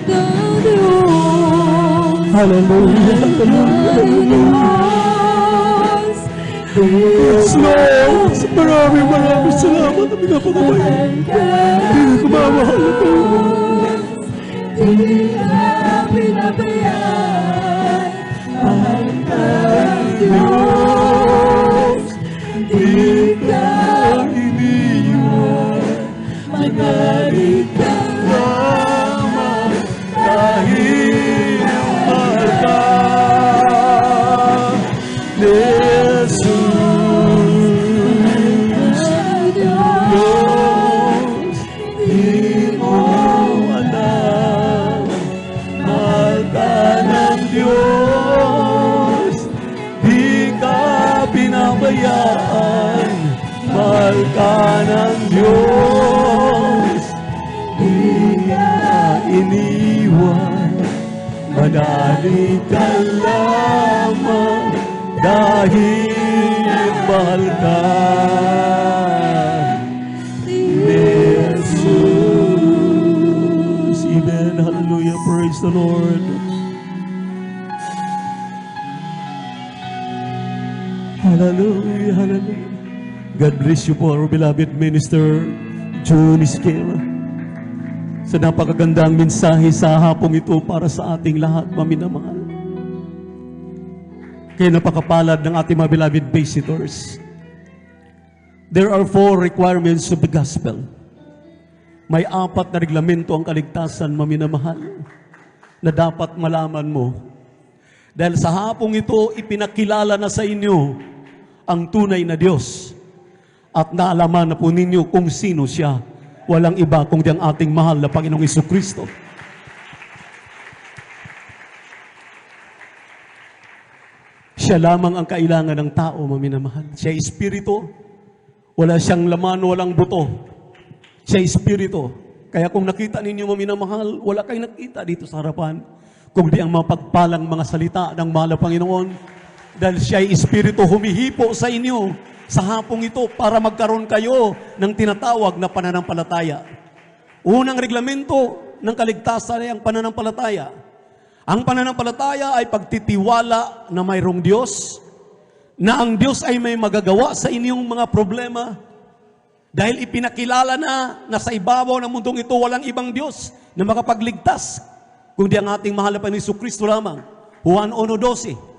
ng Diyos. Hallelujah! Yes, Lord! Maraming salamat na pinapakabayan. Pinakamamahal na Panginoon. Hindi ka pinabayaan. Mahal ka ng Diyos. Hindi ka iniwan. Manalig ka lamang dahil mahal ka. Diyos, di mo alam. Mahal ka ng Diyos, di ka pinabayaan. Mahal ka ng Diyos, Dali ka lamang dahil mahal ka ni Jesus. Amen. Hallelujah. Praise the Lord. Hallelujah. Hallelujah. God bless you po, our beloved minister, June Isquera. Sa napakagandang mensahe sa hapong ito para sa ating lahat, maminamahal. Kaya napakapalad ng ating mga beloved visitors. There are 4 requirements of the gospel. May 4 na reglamento ang kaligtasan, maminamahal, na dapat malaman mo. Dahil sa hapong ito, ipinakilala na sa inyo ang tunay na Diyos. At naalaman na po ninyo kung sino siya. Walang iba kundi ang ating mahal na Panginoong Jesucristo. Siya lamang ang kailangan ng tao, maminamahal. Siya ay espiritu. Wala siyang laman, walang buto. Siya ay espiritu. Kaya kung nakita ninyo, maminamahal, wala kayong nakita dito sa harapan, kundi ang mapagpalang mga salita ng mahal na Panginoon. Dahil siya ay espiritu, humihipo sa inyo sa hapong ito para magkaroon kayo ng tinatawag na pananampalataya. Unang reglamento ng kaligtasan ay ang pananampalataya. Ang pananampalataya ay pagtitiwala na mayroong Diyos, na ang Diyos ay may magagawa sa inyong mga problema, dahil ipinakilala na sa ibabaw ng mundong ito walang ibang Diyos na makapagligtas, kundi ang ating mahal na Panginoon Jesucristo lamang. Juan 1:12.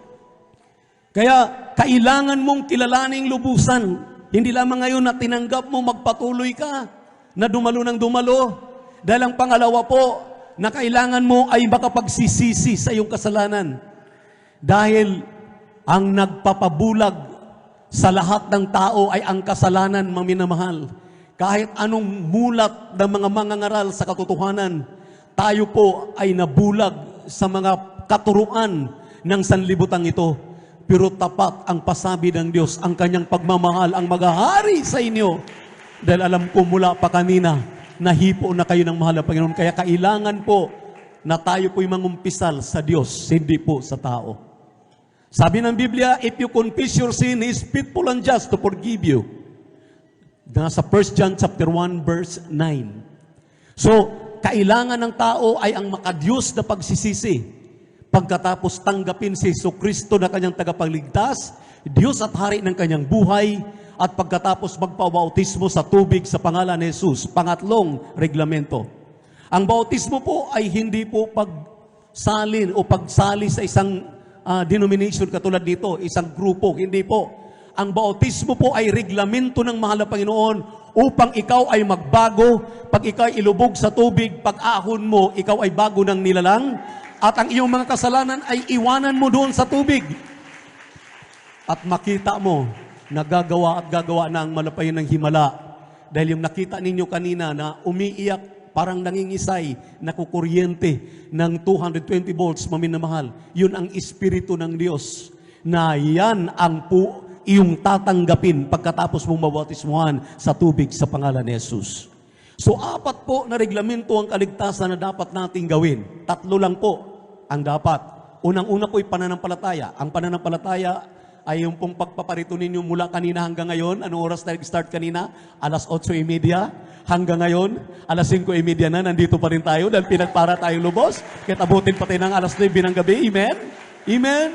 Kaya kailangan mong kilalaning lubusan. Hindi lamang ngayon na tinanggap mo, magpatuloy ka na dumalo ng dumalo. Dahil ang pangalawa po, na kailangan mo ay makapagsisisi sa iyong kasalanan. Dahil ang nagpapabulag sa lahat ng tao ay ang kasalanan, maminamahal. Kahit anong mulat ng mga mangangaral sa katotohanan, tayo po ay nabulag sa mga katuruan ng sanlibutan ito. Pero tapat ang pasabi ng Diyos, ang kanyang pagmamahal ang maghahari sa inyo. Dahil alam ko mula pa kanina, nahipo na kayo ng mahal na Panginoon. Kaya kailangan po na tayo po'y mangumpisal sa Diyos, hindi po sa tao. Sabi ng Biblia, if you confess your sin, He is faithful and just to forgive you. Nasa 1 John chapter 1 verse 9. So, kailangan ng tao ay ang makadiyos na pagsisisi. Pagkatapos tanggapin si Jesucristo na kanyang tagapagligtas, Diyos at Hari ng kanyang buhay, at pagkatapos magpabautismo sa tubig sa pangalan ni Jesus. Pangatlong reglamento. Ang bautismo po ay hindi po pagsalin o pagsali sa isang denomination katulad dito, isang grupo. Hindi po. Ang bautismo po ay reglamento ng mahal na Panginoon upang ikaw ay magbago. Pag ikaw ay ilubog sa tubig, pag ahon mo, ikaw ay bago ng nilalang. At ang iyong mga kasalanan ay iwanan mo doon sa tubig. At makita mo na gagawa at gagawa ng malapayon ng himala. Dahil yung nakita ninyo kanina na umiiyak, parang nangingisay, nakukuryente ng 220 volts, maminamahal. Yun ang Espiritu ng Diyos. Na yan ang iyong tatanggapin pagkatapos mong mabautismuhan sa tubig sa pangalan ni Jesus. So, 4 po na reglamento ang kaligtasan na dapat nating gawin. 3 lang po ang dapat. Unang-una po ay pananampalataya. Ang pananampalataya ay yung pong pagpaparito ninyo mula kanina hanggang ngayon. Anong oras tayo start kanina? 8:30. Hanggang ngayon, 5:30 na, nandito pa rin tayo dahil pinagpara tayo lubos. Kahit abutin pa tayo ng 9 ng gabi. Amen? Amen?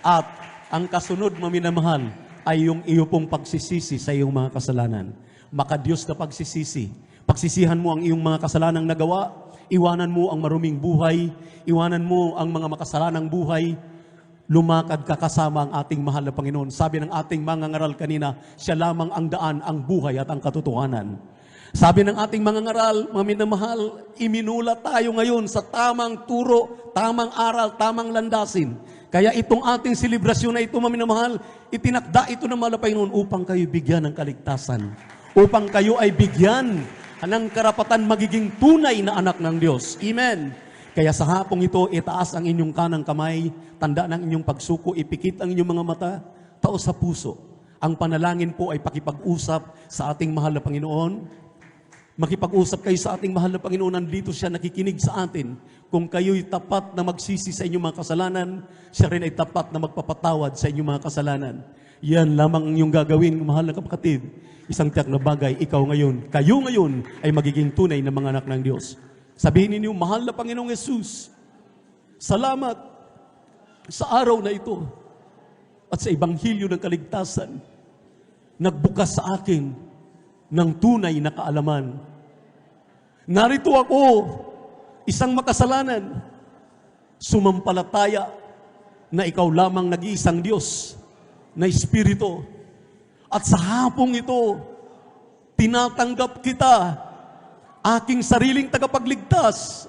At ang kasunod, maminamahal, ay yung iyo pong pagsisisi sa iyong mga kasalanan. Makadiyos na pagsisisi. Pagsisihan mo ang iyong mga kasalanang nagawa, iwanan mo ang maruming buhay, iwanan mo ang mga makasalanang buhay, lumakad ka kasama ang ating mahal na Panginoon. Sabi ng ating mga ngaral kanina, siya lamang ang daan, ang buhay at ang katotohanan. Sabi ng ating mga ngaral, maminamahal, iminulat tayo ngayon sa tamang turo, tamang aral, tamang landasin. Kaya itong ating selebrasyon na ito, maminamahal, itinakda ito ng mahal na Panginoon upang kayo bigyan ng kaligtasan. Upang kayo ay bigyan ng karapatan magiging tunay na anak ng Diyos. Amen. Kaya sa hapong ito, itaas ang inyong kanang kamay, tanda ng inyong pagsuko, ipikit ang inyong mga mata, taos sa puso. Ang panalangin po ay pakipag-usap sa ating mahal na Panginoon. Makipag-usap kayo sa ating mahal na Panginoon, nandito siya nakikinig sa atin. Kung kayo'y tapat na magsisi sa inyong mga kasalanan, siya rin ay tapat na magpapatawad sa inyong mga kasalanan. Yan lamang ang iyong gagawin, mahal na kapatid. Isang tiyak na bagay, kayo ngayon ay magiging tunay na mga anak ng Diyos. Sabihin ninyo, mahal na Panginoong Yesus, salamat sa araw na ito at sa Ebanghelyo ng Kaligtasan. Nagbukas sa akin ng tunay na kaalaman. Narito ako, isang makasalanan, sumampalataya na ikaw lamang nag-iisang Diyos na Espiritu. At sa hapong ito, tinatanggap kita, aking sariling tagapagligtas,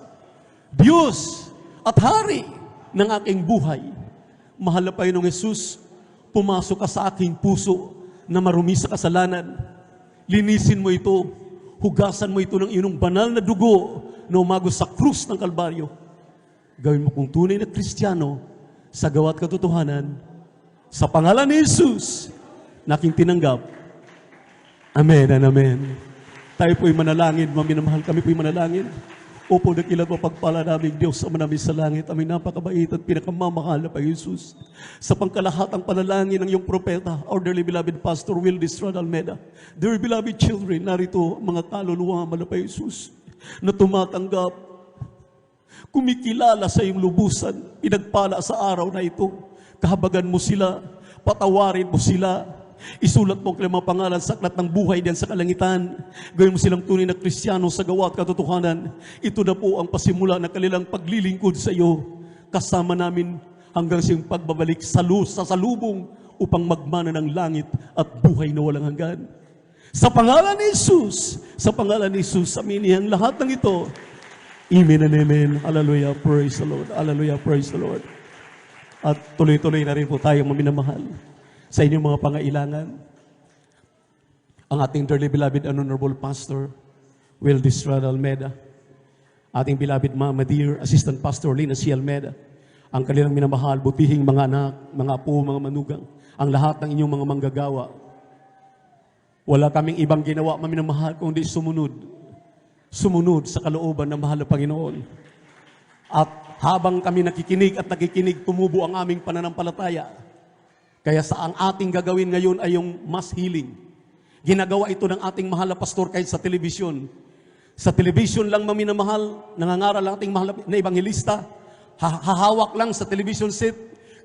Diyos at Hari ng aking buhay. Mahal na Panginoong Yesus, pumasok ka sa aking puso na marumi sa kasalanan. Linisin mo ito, hugasan mo ito ng iyong banal na dugo na umagos sa krus ng Kalbaryo. Gawin mo kung tunay na Kristiyano sa gawa't katotohanan. Sa pangalan ni Jesus, na aking tinanggap. Amen and amen. Tayo po'y manalangin, maminamahal, kami po'y manalangin. Opo, dakilat mo pagpala namin Diyos sa namin sa langit. Aming napakabait at pinakamamahal na Panginoon Jesus. Sa pangkalahatang panalangin ng iyong propeta, our dearly beloved Pastor Will Distrad Almeida. Dear beloved children, narito mga kaluluwa, mahal na Panginoon Jesus, na tumatanggap, kumikilala sa iyong lubusan, pinagpala sa araw na ito. Kahabagan mo sila, patawarin mo sila, isulat mo ang mga pangalan sa aklat ng buhay diyan sa kalangitan. Gawin mo silang tunay na Kristiyano sa gawa at katotohanan. Ito na po ang pasimula ng kanilang paglilingkod sa iyo. Kasama namin hanggang sa iyong pagbabalik sa salubong upang magmana ng langit at buhay na walang hanggan. Sa pangalan ni Jesus, aminin ang lahat ng ito. Amen and amen. Hallelujah, praise the Lord. Hallelujah, praise the Lord. At tuloy-tuloy na rin po tayong maminamahal sa inyong mga pangailangan. Ang ating dearly beloved and honorable Pastor, Will Distrad Almeida, ating beloved Mama Dear, Assistant Pastor Lina C. Almeida, ang kanilang minamahal, butihing mga anak, mga apo, mga manugang, ang lahat ng inyong mga manggagawa. Wala kaming ibang ginawa, maminamahal, kundi sumunod sa kalooban ng mahal na Panginoon. At habang kami nakikinig, tumubo ang aming pananampalataya. Kaya sa ang ating gagawin ngayon ay yung mass healing. Ginagawa ito ng ating mahal na pastor kahit sa telebisyon. Sa telebisyon lang maminamahal, nangangaral ang ating mahal na evangelista, hahawak lang sa television set,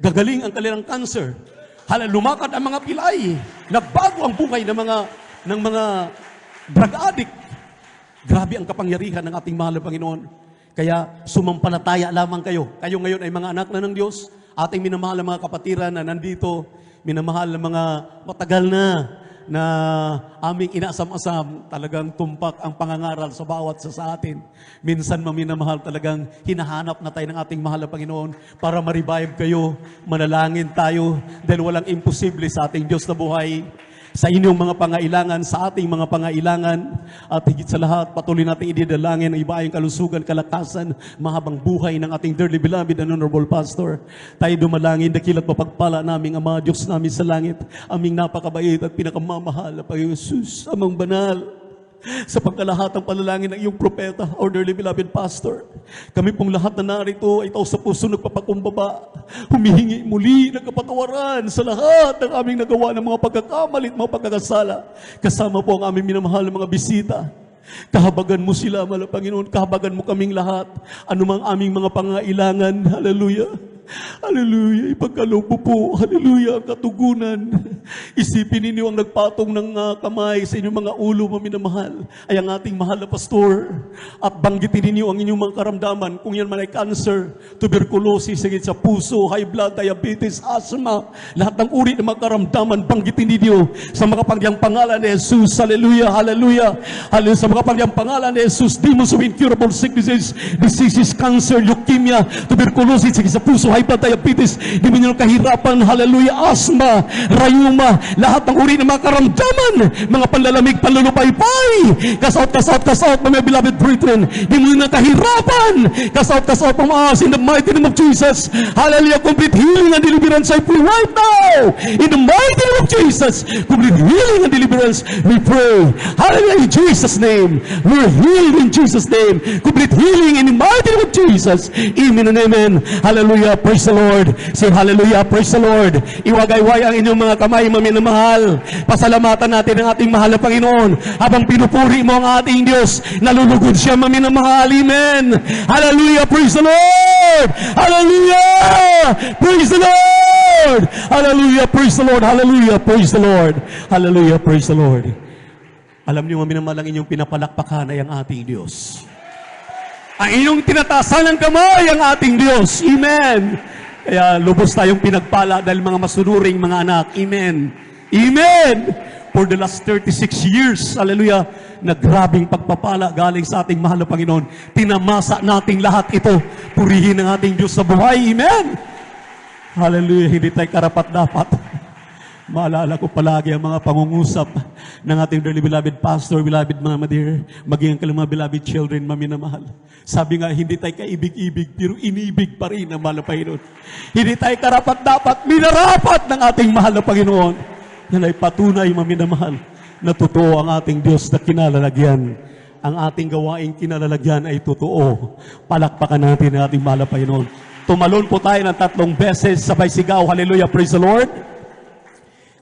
gagaling ang kanilang cancer. Lumakad ang mga pilay, nagbago ang buhay ng mga drug addict. Grabe ang kapangyarihan ng ating mahal na Panginoon. Kaya sumampalataya lamang kayo. Kayo ngayon ay mga anak na ng Diyos. Ating minamahal na mga kapatiran na nandito, minamahal na mga matagal na aming inasam-asam, talagang tumpak ang pangangaral sa bawat sa atin. Minsan maminamahal, talagang hinahanap na tayo ng ating mahal na Panginoon para ma-revive kayo, manalangin tayo, dahil walang imposible sa ating Diyos na buhay. Sa inyong mga pangailangan, sa ating mga pangailangan, at higit sa lahat, patuloy natin ididalangin ang ibaayong kalusugan, kalakasan, mahabang buhay ng ating dearly beloved and honorable Pastor. Tayo dumalangin, dakilat mapagpala naming Ama, Diyos namin sa langit, aming napakabait at pinakamamahal na Panginoon Jesus, amang banal. Sa pagkalahatang panalangin ng iyong propeta, our dearly beloved Pastor, kami pong lahat na narito ay tao sa puso nagpapakumbaba, humihingi muli ng kapatawaran sa lahat ng aming nagawa ng mga pagkakamali at mga pagkakasala. Kasama po ang aming minamahal ng mga bisita. Kahabagan mo sila, mahal na Panginoon, kahabagan mo kaming lahat, anumang aming mga pangailangan. Hallelujah. Hallelujah, ipagkaloob po po, hallelujah, ang katugunan. Isipin ninyo ang nagpatong ng kamay sa inyong mga ulo, maminamahal, ay ang ating mahal na pastor. At banggitin ninyo ang inyong mga karamdaman, kung yan man ay cancer, tuberculosis, sakit sa puso, high blood, diabetes, asthma, lahat ng uri ng mga karamdaman, banggitin ninyo sa makapangyang pangalan ni Jesus. Hallelujah, hallelujah, hallelujah, sa makapangyang pangalan ni Jesus. Demons of incurable sicknesses, diseases, cancer, leukemia, tuberculosis, sakit sa puso, high blood, diabetes, demonyo ng kahirapan, hallelujah, asthma, rayuma, lahat ng uri ng mga karamdaman, mga panlalamig, panlulupaypay, cast out, my beloved brethren, demonyo ng kahirapan, cast out, from us, in the mighty name of Jesus, hallelujah, complete healing and deliverance, I pray right now, in the mighty name of Jesus, complete healing and deliverance, we pray, hallelujah, in Jesus' name, we're healed in Jesus' name, complete healing in the mighty name of Jesus, amen and amen, hallelujah, praise the Lord, say hallelujah, praise the Lord, iwagayway ang inyong mga kamay, maminamahal, pasalamatan natin ang ating mahal na Panginoon, habang pinupuri mo ang ating Diyos, nalulugod siya, maminamahal, amen, hallelujah, praise the Lord, hallelujah, praise the Lord, hallelujah, praise the Lord, hallelujah, praise the Lord, hallelujah, praise the Lord. Alam niyo, maminamahal, ang inyong pinapalakpakan ay ang ating Diyos. Ang inyong tinatasan ng kamay ang ating Diyos. Amen. Kaya lubos tayong pinagpala dahil mga masunuring mga anak. Amen. Amen. For the last 36 years, hallelujah, na grabing pagpapala galing sa ating mahal na Panginoon. Tinamasa nating lahat ito. Purihin ang ating Diyos sa buhay. Amen. Hallelujah. Hindi tayo karapat-dapat. Maalala ko palagi ang mga pangungusap ng ating dearly beloved pastor, beloved mga dear, maging ang mga beloved children, maminamahal. Sabi nga, hindi tayo kaibig-ibig, pero inibig pa rin ang mahal na Panginoon. Hindi tayo karapat-dapat, minarapat ng ating mahal na Panginoon. Yan ay patunay, maminamahal, na totoo ang ating Diyos na kinalalagyan. Ang ating gawaing kinalalagyan ay totoo. Palakpakan natin ang ating mahal na Panginoon. Tumalon po tayo ng 3 beses, sabay sigaw, hallelujah, praise the Lord.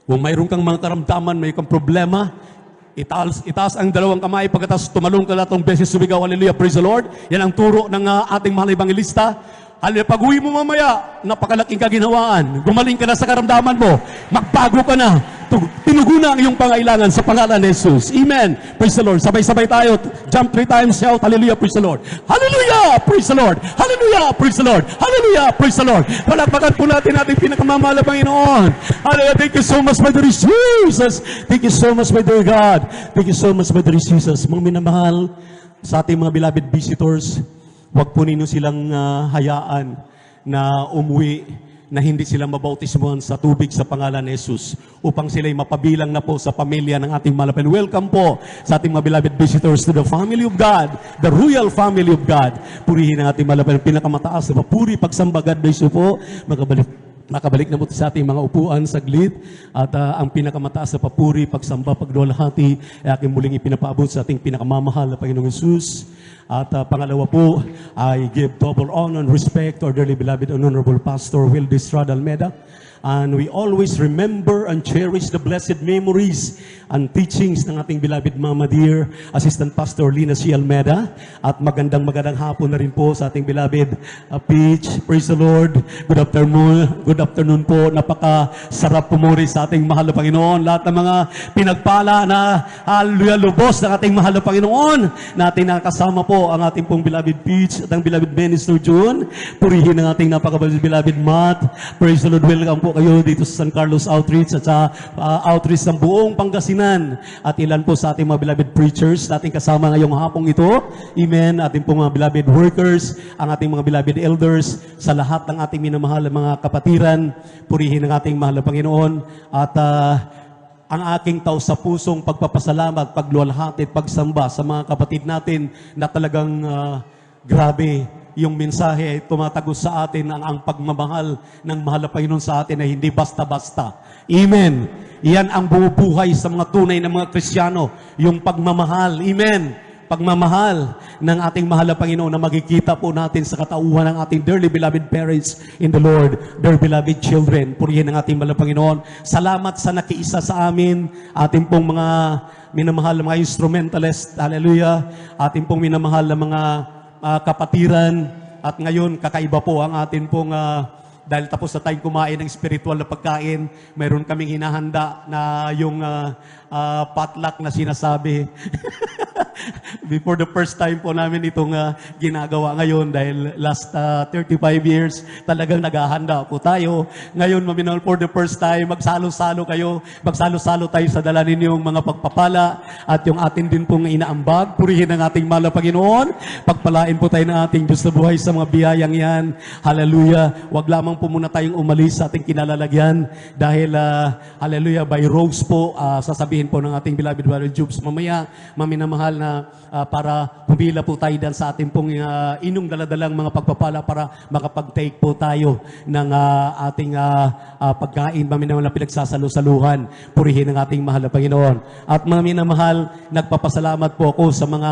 Kung mayroon kang mga karamdaman, may kang problema, itaas ang 2 kamay, pagkatapos tumalong ka 3 beses, sumigaw, hallelujah, praise the Lord. Yan ang turo ng ating mahal na evangelista. Hallelujah, pag-uwi mo mamaya, napakalaking kaginhawaan. Gumaling ka na sa karamdaman mo, magbago ka na. Tinugunan ang iyong pangailangan sa pangalan ni Jesus. Amen. Praise the Lord. Sabay-sabay tayo. Jump 3 times, shout, hallelujah, praise the Lord. Hallelujah, praise the Lord. Hallelujah, praise the Lord. Hallelujah, praise the Lord. Palakpakan po natin ating pinakamamahal na Panginoon. Hallelujah, thank you so much, my dear Jesus. Thank you so much, my dear God. Thank you so much, my dear Jesus. Mga minamahal sa ating mga beloved visitors, huwag po ninyo silang hayaan na umuwi na hindi sila mabautismuhan sa tubig sa pangalan ni Jesus upang sila'y mapabilang na po sa pamilya ng ating malapan. Welcome po sa ating mga beloved visitors to the family of God, the royal family of God. Purihin ang ating malapan, pinakamataas na papuri, pagsamba, God bless you po. Makabalik na po sa ating mga upuan saglit at ang pinakamataas na papuri, pagsamba, pagluwalhati ay aking muling ipinapaabot sa ating pinakamamahal na Panginoong Jesus. At pangalawa po, I give double honor and respect to our dearly beloved and honorable Pastor Will Estrada Almeda. And we always remember and cherish the blessed memories and teachings ng ating beloved Mama Dear, Assistant Pastor Lina C. Almeda. At magandang hapon na rin po sa ating beloved Peach. Praise the Lord. Good afternoon po. Napakasarap pumuri sa ating mahal na Panginoon. Lahat ng mga pinagpala na hallelujah lubos ng ating mahal na Panginoon. Natin nakasama po ang ating pong beloved Peach at ang beloved Minister June. Purihin ang ating napakabeloved Matt. Praise the Lord. Welcome po kayo dito sa San Carlos Outreach at sa outreach ng buong Pangasinan at ilan po sa ating mga beloved preachers na ating kasama ngayong hapong ito. Amen. Ating pong mga beloved workers, ang ating mga beloved elders, sa lahat ng ating minamahal na mga kapatiran, purihin ang ating mahal na Panginoon at ang aking taos sa pusong pagpapasalamat, pagluwalhati at pagsamba sa mga kapatid natin na talagang grabe. Yung mensahe ay tumatagos sa atin ang pagmamahal ng mahal na Panginoon sa atin ay hindi basta-basta. Amen. Iyan ang bumubuhay sa mga tunay na mga Kristiyano. Yung pagmamahal. Amen. Pagmamahal ng ating mahal na Panginoon na makikita po natin sa katauhan ng ating dearly beloved parents in the Lord, dear beloved children. Purihin ang ating mahal na Panginoon. Salamat sa nakiisa sa amin, ating pong mga minamahal na mga instrumentalist. Hallelujah. Ating pong minamahal na mga kapatiran at ngayon kakaiba po ang atin pong dahil tapos na tayong kumain ng spiritual na pagkain, mayroon kaming hinahanda na yung potluck na sinasabi. Before the first time po namin itong ginagawa ngayon dahil last 35 years talagang naghahanda po tayo. Ngayon, maminal, for the first time, magsalo-salo kayo, magsalo-salo tayo sa dala ninyong mga pagpapala at yung atin din pong inaambag. Purihin ang ating mahal na Panginoon. Pagpalain po tayo ng ating Diyos na buhay sa mga biyayang yan. Hallelujah. Huwag lamang po muna tayong umalis sa ating kinalalagyan dahil, hallelujah, by rows po, sasabihin po ng ating beloved brother Jubes mamaya, maminamahal na para pumila po tayo dyan sa ating pong inyong daladalang mga pagpapala para makapag-take po tayo ng ating pagkain, maminamahal na pinagsasalo-saluhan. Purihin ang ating mahal na Panginoon. At maminamahal, nagpapasalamat po ako sa mga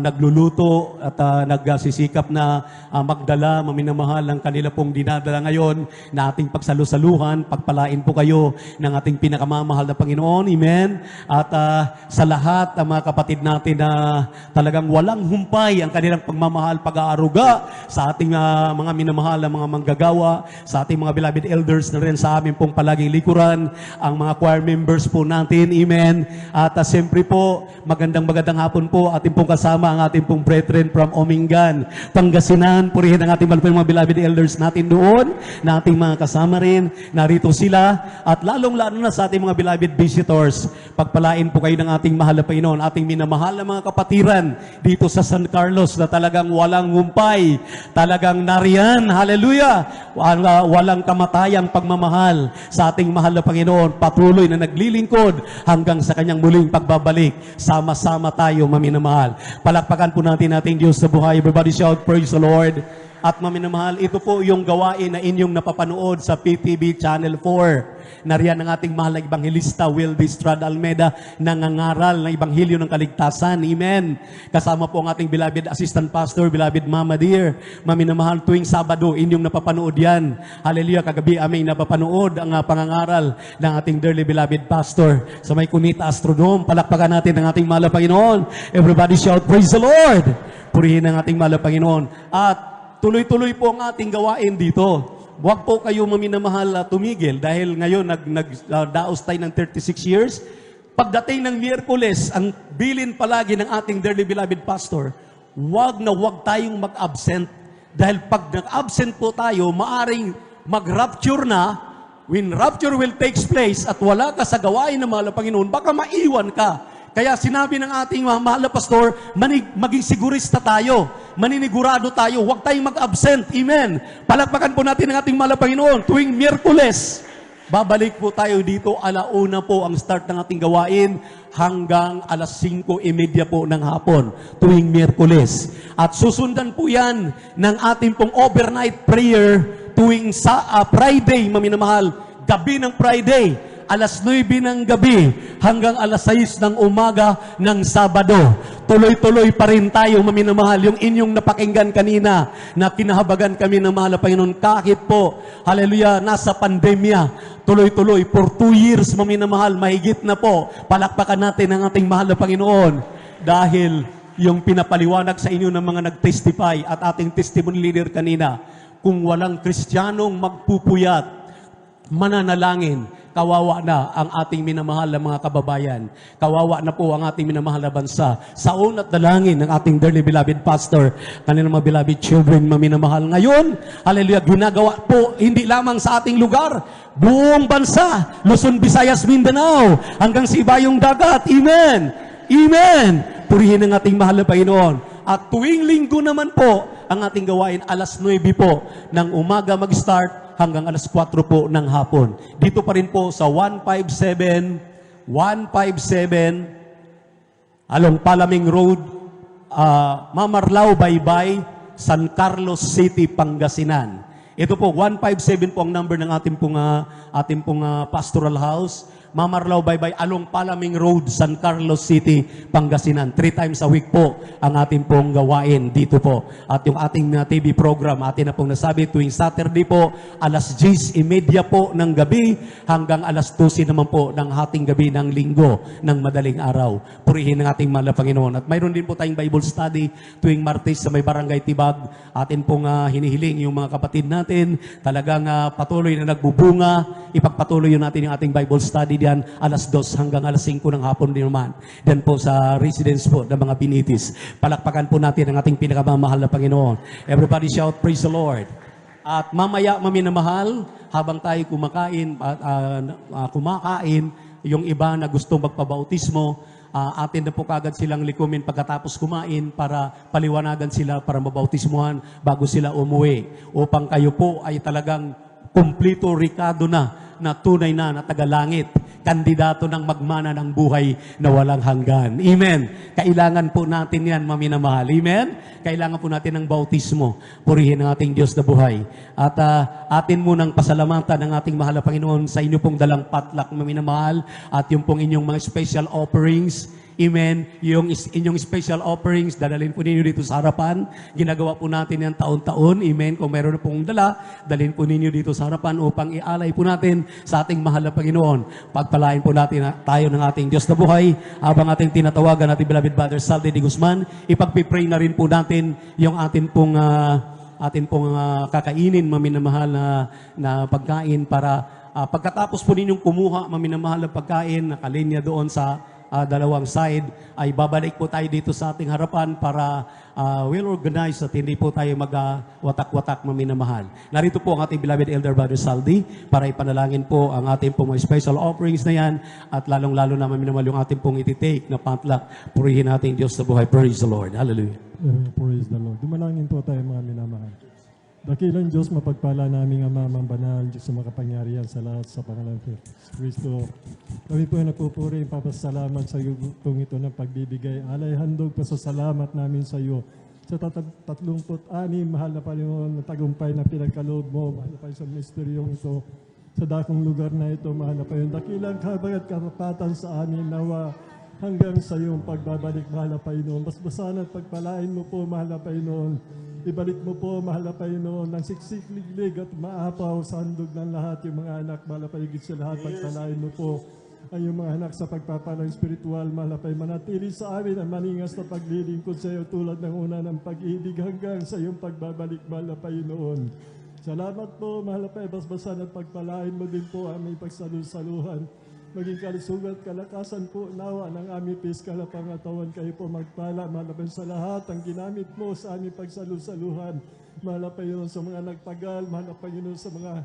nagluluto at nagsisikap na magdala, maminamahal ng kanila pong dinadala ngayon na ating pagsalusaluhan. Pagpalain po kayo ng ating pinakamamahal na Panginoon. Amen. At sa lahat ng mga kapatid natin na talagang walang humpay ang kanilang pagmamahal, pag-aaruga sa ating mga minamahal na mga manggagawa, sa ating mga beloved elders na rin sa amin pong palaging likuran, ang mga choir members po natin. Amen. At siyempre po, magandang hapon po ating pong kasama ang ating pong brethren from Omingan, Pangasinan. Purihin ang ating mga beloved elders natin doon, na ating mga kasama rin. Narito sila. At lalong-lalo na sa ating mga beloved visitors, pagpalain po kayo ng ating mahal na Panginoon, ating minamahal na mga kapatiran dito sa San Carlos na talagang walang humpay, talagang nariyan, hallelujah, walang kamatayang pagmamahal sa ating mahal na Panginoon, patuloy na naglilingkod hanggang sa kanyang muling pagbabalik. Sama-sama tayo, maminamahal. Palakpakan po natin ating Diyos sa buhay. Everybody shout, praise the Lord. At maminamahal, ito po yung gawain na inyong napapanood sa PTV Channel 4. Nariyan ang ating mahal na Ebanghelista, Wildy Estrada Almeida, nangangaral ng Ebanghelyo ng Kaligtasan. Amen. Kasama po ang ating beloved Assistant Pastor, beloved Mama Dear. Maminamahal, tuwing Sabado, inyong napapanood yan. Hallelujah, kagabi aming napapanood ang pangangaral ng ating dearly beloved Pastor sa may Cunita Astrodome. Palakpakan natin ang ating mahal na Panginoon. Everybody shout, praise the Lord. Purihin ang ating mahal na Panginoon. At tuloy-tuloy po ang ating gawain dito. Huwag po kayo maminamahal tumigil dahil ngayon nagdaos tayo ng 36 years. Pagdating ng Miyerkules, ang bilin palagi ng ating dearly beloved pastor, huwag tayong mag-absent. Dahil pag nag-absent po tayo, maaring mag-rapture na. When rapture will take place at wala ka sa gawain ng mahal na Panginoon, baka maiwan ka. Kaya sinabi ng ating mahal na pastor, maging sigurista tayo, maninigurado tayo, huwag tayong mag-absent. Amen. Palakpakan po natin ang ating mahal na Panginoon. Tuwing Miyerkules, babalik po tayo dito, 1:00 po ang start ng ating gawain hanggang 5:30 po ng hapon, tuwing Miyerkules. At susundan po yan ng ating pong overnight prayer tuwing sa Friday, maminamahal, gabi ng Friday. 9:00 ng gabi hanggang 6:00 ng umaga ng Sabado. Tuloy-tuloy pa rin tayo, maminamahal, yung inyong napakinggan kanina na kinahabagan kami ng mahal na Panginoon kahit po, hallelujah, nasa pandemya. Tuloy-tuloy, for 2 years, maminamahal, mahigit na po. Palakpakan natin ang ating mahal na Panginoon dahil yung pinapaliwanag sa inyo ng mga nag-testify at ating testimony leader kanina, kung walang Kristiyanong magpupuyat, mananalangin, kawawa na ang ating minamahal na mga kababayan. Kawawa na po ang ating minamahal na bansa. Sa unat dalangin ng ating dearly beloved pastor, kanilang mga beloved children, maminamahal ngayon, hallelujah, ginagawa po hindi lamang sa ating lugar, buong bansa, Luzon, Visayas, Mindanao, hanggang sa ibayong dagat. Amen. Amen. Purihin ang ating mahal na Panginoon. At tuwing linggo naman po, ang ating gawain 9:00 po ng umaga mag-start hanggang 4:00 po ng hapon. Dito pa rin po sa 157 along Palaming Road, Mamarlao, Baybay, San Carlos City, Pangasinan. Ito po, 157 po ang number ng ating pong pastoral house. Mamarlao, Baybay, along Palaming Road, San Carlos City, Pangasinan. 3 times a week po ang ating pong gawain dito po. At yung ating TV program, atin na pong nasabi, tuwing Saturday po, 10:30 po ng gabi hanggang 12:00 naman po ng hating gabi ng linggo ng madaling araw. Purihin ang ating mahal na Panginoon. At mayroon din po tayong Bible study tuwing Martes sa may Barangay Tibag. Atin pong hinihiling yung mga kapatid natin talagang patuloy na nagbubunga. Ipagpatuloy yun natin yung ating Bible study yan, alas 2 hanggang alas 5 ng hapon din naman. Yan po sa residence po ng mga Binitis. Palakpakan po natin ang ating pinakamamahal na Panginoon. Everybody shout, praise the Lord. At mamaya, maminamahal, habang tayo kumakain, yung iba na gustong magpabautismo, atin na po kagad silang likumin pagkatapos kumain para paliwanagan sila para mabautismuhan bago sila umuwi. Upang kayo po ay talagang kumplito rikado na tunay na tagalangit, kandidato ng magmana ng buhay na walang hanggan. Amen. Kailangan po natin yan, maminamahal. Amen. Kailangan po natin ng bautismo. Purihin ang ating Diyos na buhay. At atin munang pasalamatan ng ating mahal na Panginoon sa inyo pong dalang patlak, maminamahal, at yung pong inyong mga special offerings. Amen. Yung inyong special offerings, dadalhin po ninyo dito sa harapan. Ginagawa po natin yan taon-taon. Amen. Kung meron na pong dala, dalhin po ninyo dito sa harapan upang ialay po natin sa ating mahal na Panginoon. Pagpalain po natin tayo ng ating Diyos na buhay. Habang ating tinatawagan natin beloved Brother Saldi de Guzman, ipagpipray na rin po natin yung atin pong kakainin, maminamahal na pagkain para pagkatapos po ninyong kumuha, maminamahal na pagkain, nakalinya doon sa dalawang side, ay babalik po tayo dito sa ating harapan para well organized at hindi po tayo mag-watak-watak, maminamahal. Narito po ang ating beloved Elder Brother Saldi para ipanalangin po ang ating pong mga special offerings na yan at lalong-lalo na maminamahal yung ating pong ititake na patlak. Purihin natin Diyos sa buhay. Praise the Lord. Hallelujah. Praise the Lord. Dumalangin po tayo mga minamahal. Dakilang Diyos, mapagpala namin ang mamang banal, Diyos na makapangyarihan sa lahat sa pangalan ni Kristo. Kami po ay nagpupuri, papasalamat sa iyo itong ito ng pagbibigay. Alay handog pasasalamat namin sa iyo. Sa 36, mahal na Panginoon, na tagumpay na pinagkaloob mo, mahal na Panginoon sa misteryong ito, sa dakong lugar na ito, mahal na Panginoon. Dakilang kabag at karapatan sa amin, nawa hanggang sa iyong pagbabalik, mahal na Panginoon. Basbasan at pagpalain mo po, mahal na Panginoon. Ibalik mo po, mahal na Panginoon, ng siksik-liglig at maapaw sa handog ng lahat yung mga anak, mahal na Panginoon sa lahat. Pagpalain mo po ang iyong mga anak sa pagpapalang spiritual, mahal na Panginoon. Manatili sa amin ang maningas na paglilingkod sa iyo tulad ng una ng pag-ibig hanggang sa iyong pagbabalik, mahal na Panginoon. Salamat po, mahal na Panginoon. Basbasan at pagpalain mo din po ang may pagsalusaluhan. Maging kalusugan at kalakasan po nawa ng aming piskal na pangatawan. Kayo po magpala, mahal na Panginoon, sa lahat ang ginamit mo sa aming pagsalusaluhan. Mahal na Panginoon sa mga nagpagal, mahal na Panginoon sa mga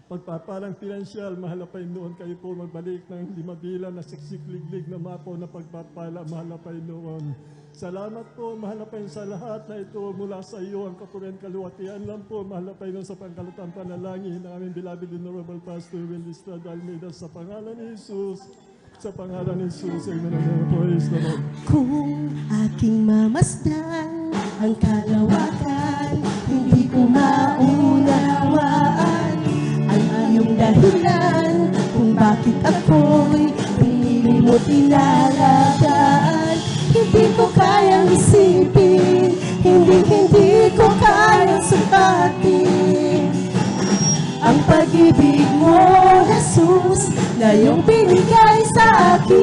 pagpapalang pinansyal, mahal na Panginoon, kayo po magbalik ng 5 bilang na siksik-liglig na mapo na pagpapala, mahal na Panginoon. Salamat po, mahal na Panginoon, sa lahat na ito mula sa iyo, ang kapurihan kaluwatian lang po, mahal na Panginoon, sa pangkalutang panalangin ng aming beloved Honorable Pastor Will Estrada Almeida, sa pangalan ni Jesus, sa pangalan ni Jesus, amen and praise the Lord. Kung aking mamasdan ang kalawakan, hindi ko maunawaan ang iyong dahilan kung bakit ako'y pinili mo tinalagaan. Hindi ko kayang isipin, hindi ko kayang sukatin ang pag-ibig mo, Jesus, na iyong binigay sa akin.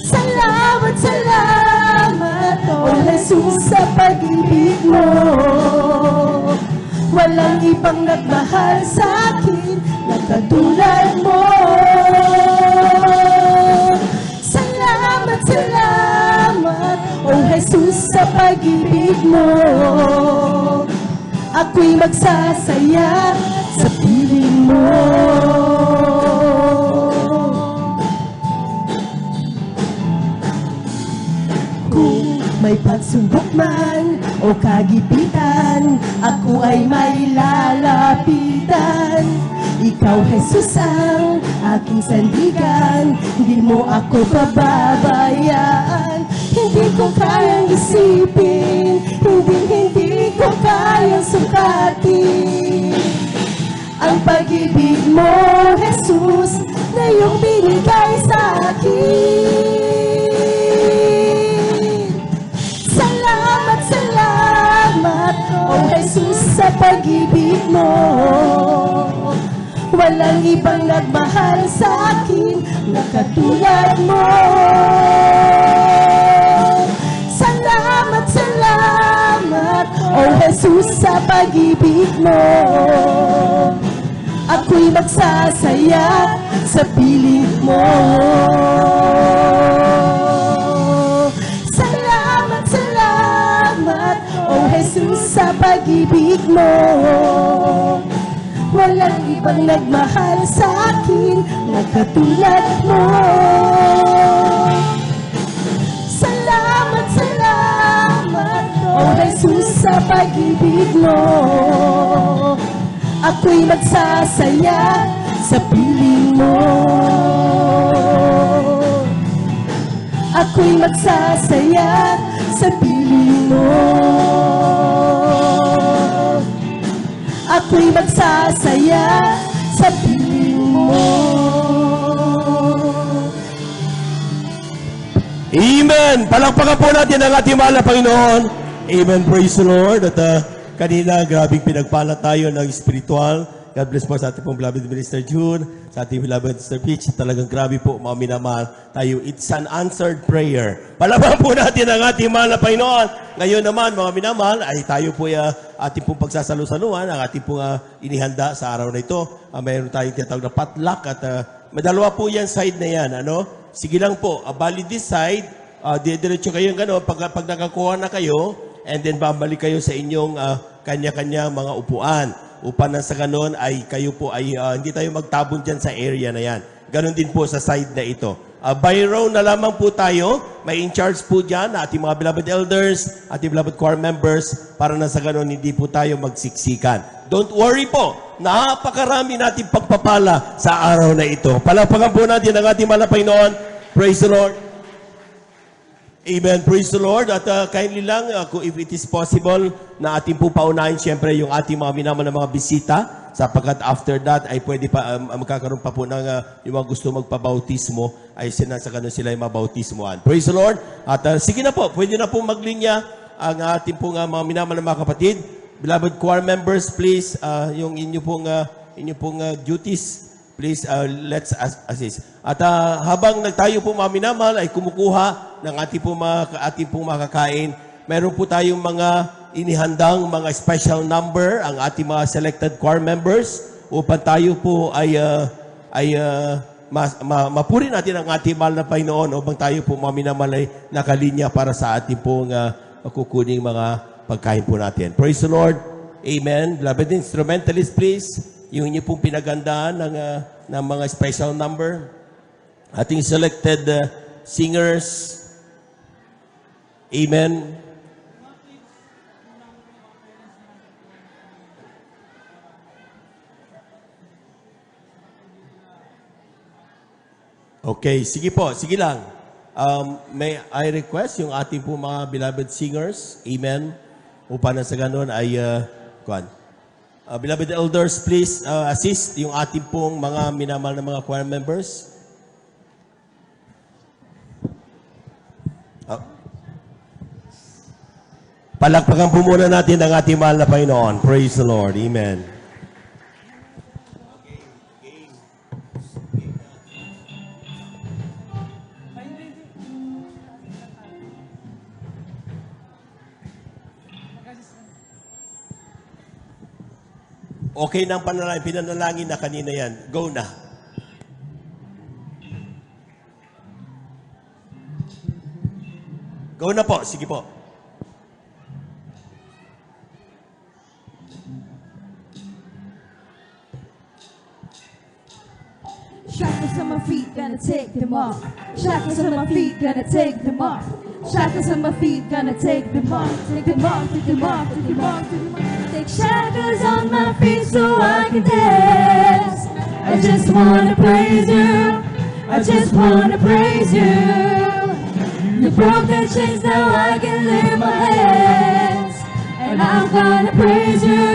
Salamat, salamat, O Jesus, sa pag-ibig mo. Walang ibang nagmahal sa akin na katulad mo. Salamat, salamat, O Jesus, sa pag-ibig mo. Ako'y magsasaya sa piling mo. Kung may pagsubok man o kagipitan, ako ay may lalapitan. Ikaw, Jesus, ang aking sandigan, hindi mo ako pababayaan. Hindi ko kayang isipin, hindi ko kayang sukatin ang pag-ibig mo, Jesus, na iyong binigay sa akin. Salamat, salamat, O Jesus, sa pag-ibig mo. Walang ibang nagmahal sa akin na katulad mo. Salamat, salamat, O Jesus, sa pag-ibig mo. Ako'y magsasaya sa piling mo. Salamat, salamat, O Jesus, sa pag-ibig mo. Walang ibang nagmahal sa akin na katulad mo. Salamat, salamat, O Jesus, sa pag-ibig mo. Ako'y magsasaya sa piling mo. Ako'y magsasaya sa piling mo. Ako'y magsasaya sa piling mo. Amen! Palakpakan po natin ang ating mahal na Panginoon. Amen. Praise the Lord. At kanina, grabing pinagpala tayo ng spiritual. God bless po sa ating pong beloved Minister June, sa ating beloved Sister Peach. Talagang grabe po, mga minamahal tayo. It's an answered prayer. Palakpakan po natin ang ating mahal na Panginoon. Ngayon naman, mga minamahal, ay tayo po ating pong pagsasalusaluhan, ang ating pong inihanda sa araw na ito. Mayroon tayong tinatawag na potluck at madalawa po yan side na yan. Ano? Sige lang po, bali this side, diretso kayo gano'n, pag nakakuha na kayo, and then babalik kayo sa inyong kanya-kanya mga upuan. Upang sa ganon ay kayo po ay hindi tayo magtabon dyan sa area na yan. Ganon din po sa side na ito. By row na lamang po tayo. May in charge po dyan na ating mga beloved elders, ating beloved choir members, para na sa ganon hindi po tayo magsiksikan. Don't worry po. Napakarami natin pagpapala sa araw na ito. Palakpakan po natin ang ating mahal na Panginoon. Praise the Lord. Amen. Praise the Lord. At kindly lang, if it is possible, na ating po paunahin siyempre yung ating mga minamahal na mga bisita, sapagkat after that ay pwede pa, magkakaroon pa po ng yung mga gusto magpabautismo, ay sa ganun sila yung mabautismoan. Praise the Lord. At sige na po, pwede na po maglinya ang ating po mga minamahal na mga kapatid. Beloved choir members, please, yung inyo pong duties, please, let's assist. At habang tayo po mga minamahal ay kumukuha ng ating pong makakain, meron po tayong mga inihandang mga special number, ang ating mga selected choir members, upang tayo po ay mapuri natin ang ating mahal na Panginoon, upang tayo po mga minamahal ay nakalinya para sa ating pong kukuning mga pagkain po natin. Praise the Lord. Amen. Beloved instrumentalist, please, yung inyo pong pinagandaan ng mga special number. Ating selected singers. Amen. Okay, sige po, sige lang. May I request yung ating po mga beloved singers. Amen. Upang na sa ganun ay, beloved elders, please assist yung ating pong mga minamahal na mga choir members. Palakpakan po muna natin ang ating mahal na Panginoon. Praise the Lord. Amen. Okay ng pinanalangin na kanina yan. Go na. Go na po. Sige po. Shackles on my feet, gonna take them off. Shackles on my feet, gonna take them off. Shackles on my feet, gonna take them off. Take them off, take them off, take them off, take them off. Take shackles on my feet so I can dance. I just wanna praise you. I just wanna praise you. You broke the chains, now I can lift my hands. And I'm gonna praise you.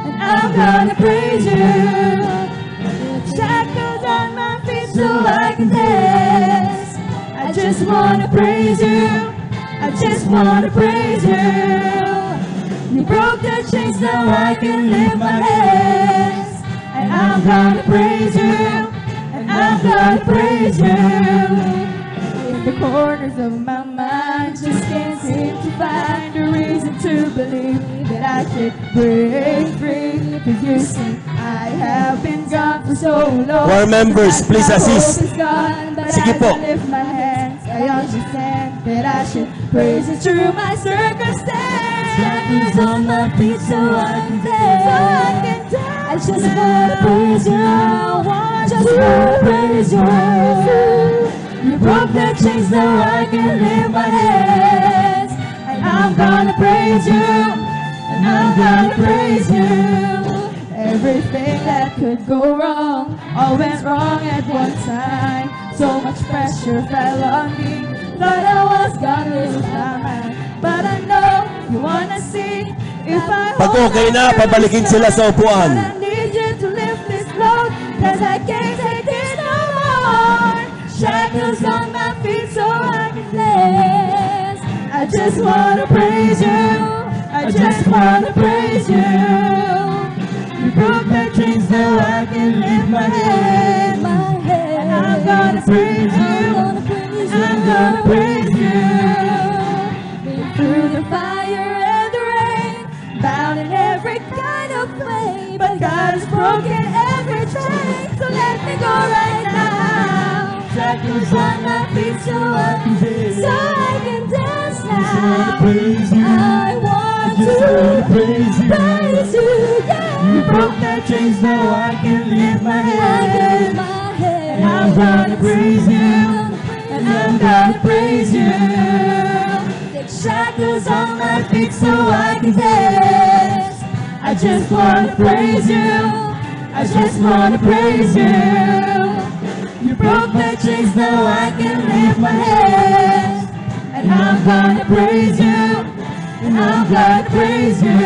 And I'm gonna praise you. Shackles on my feet so I can dance. I just wanna praise you. I just wanna praise you. You broke the chains, now I can lift my hands. And I'm gonna praise you. And I'm gonna praise you. In the corners of my mind, just can't seem to find a reason to believe that I could break free. Cause you see, I have been gone for so long. Choir members, please My assist. hope is gone, but Sige as po. I lift my hands, I understand that I should praise you through my circumstance. Shackles on my feet so I can dance. I just wanna praise you. Just wanna praise you. You broke the chains, now I can lift my hands. And I'm gonna praise you. And I'm gonna praise you. Everything that could go wrong all went wrong at one time. So much pressure fell on me. Thought I was gonna lose my mind, but I know you wanna see if I Pag okay na, pabalikin sila sa upuan. But I need you to lift this load, cause I can't take this no more. Shackles on my feet so I can dance. I just wanna praise you. I just wanna praise you. You broke the chains, now I can lift my head. And I'm gonna praise you. I'm gonna praise you. Been through the fire and the rain, bound in every kind of way, but God has broken every chain. So let me go right now. Shackles on my feet so I can dance now. I want to praise you. Yeah. You broke the chains, now I can lift my head. And I'm gonna praise you. And I'm gonna praise you. Take shackles on my feet so I can dance. I just wanna praise you. I just wanna praise you. You broke the chains, now I can lift my head. And I'm gonna praise you. And I'm gonna praise you.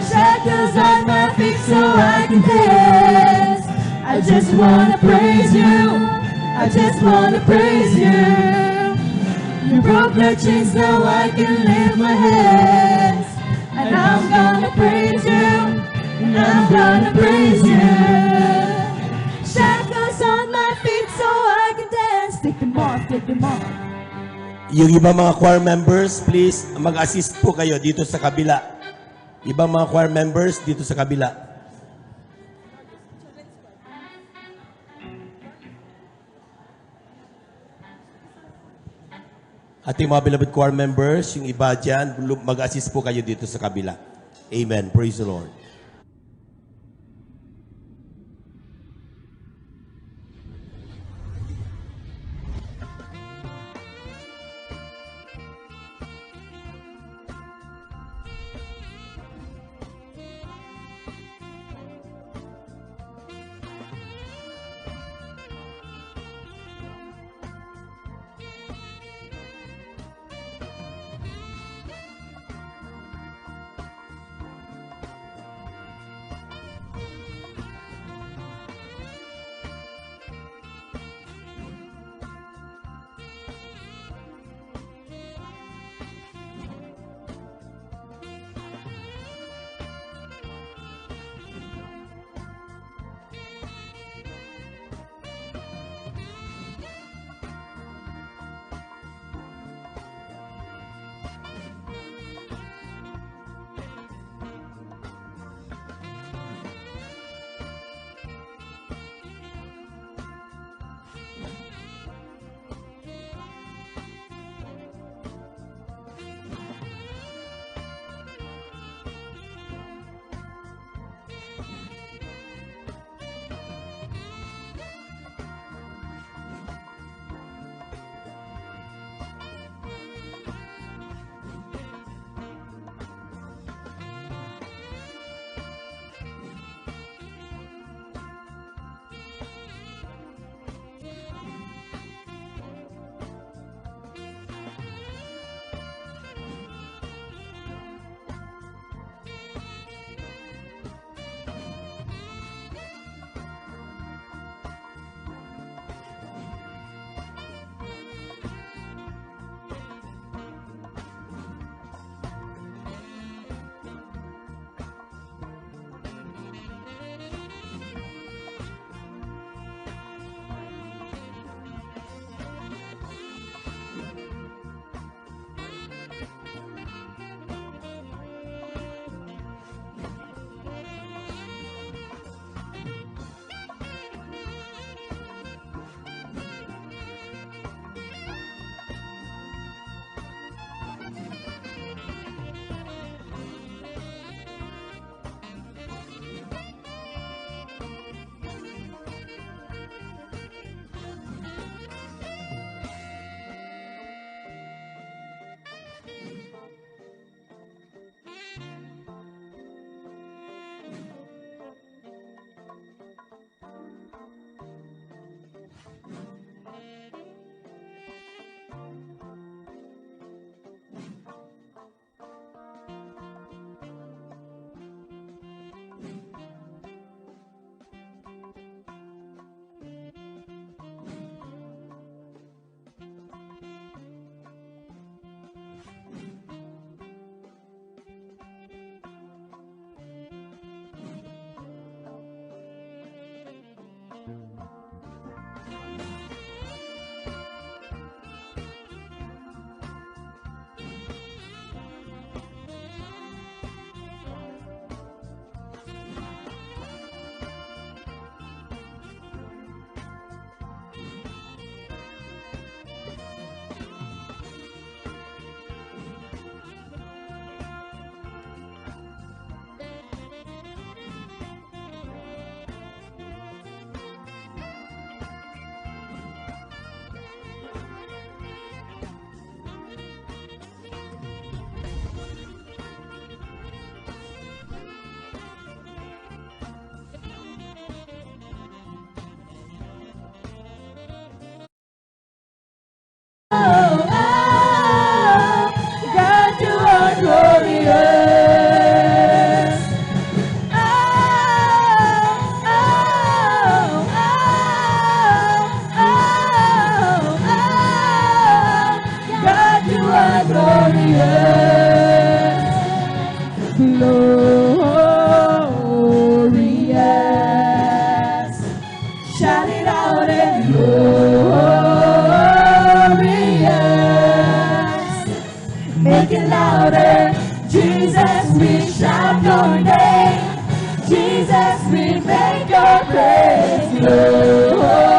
Shackles on my feet so I can dance. I just wanna praise you. I just wanna praise you. You broke the chains, now I can lift my hands. And I'm gonna praise you. And I'm gonna praise you. Shackles on my feet so I can dance. Take them off, take them off. Yung iba mga choir members, please, mag-assist po kayo dito sa kabila. Ibang mga choir members dito sa kabila. Ating mga beloved choir members, yung iba dyan, mag-assist po kayo dito sa kabila. Amen. Praise the Lord. forever. Jesus, we shout your name. Jesus, we make your praise known.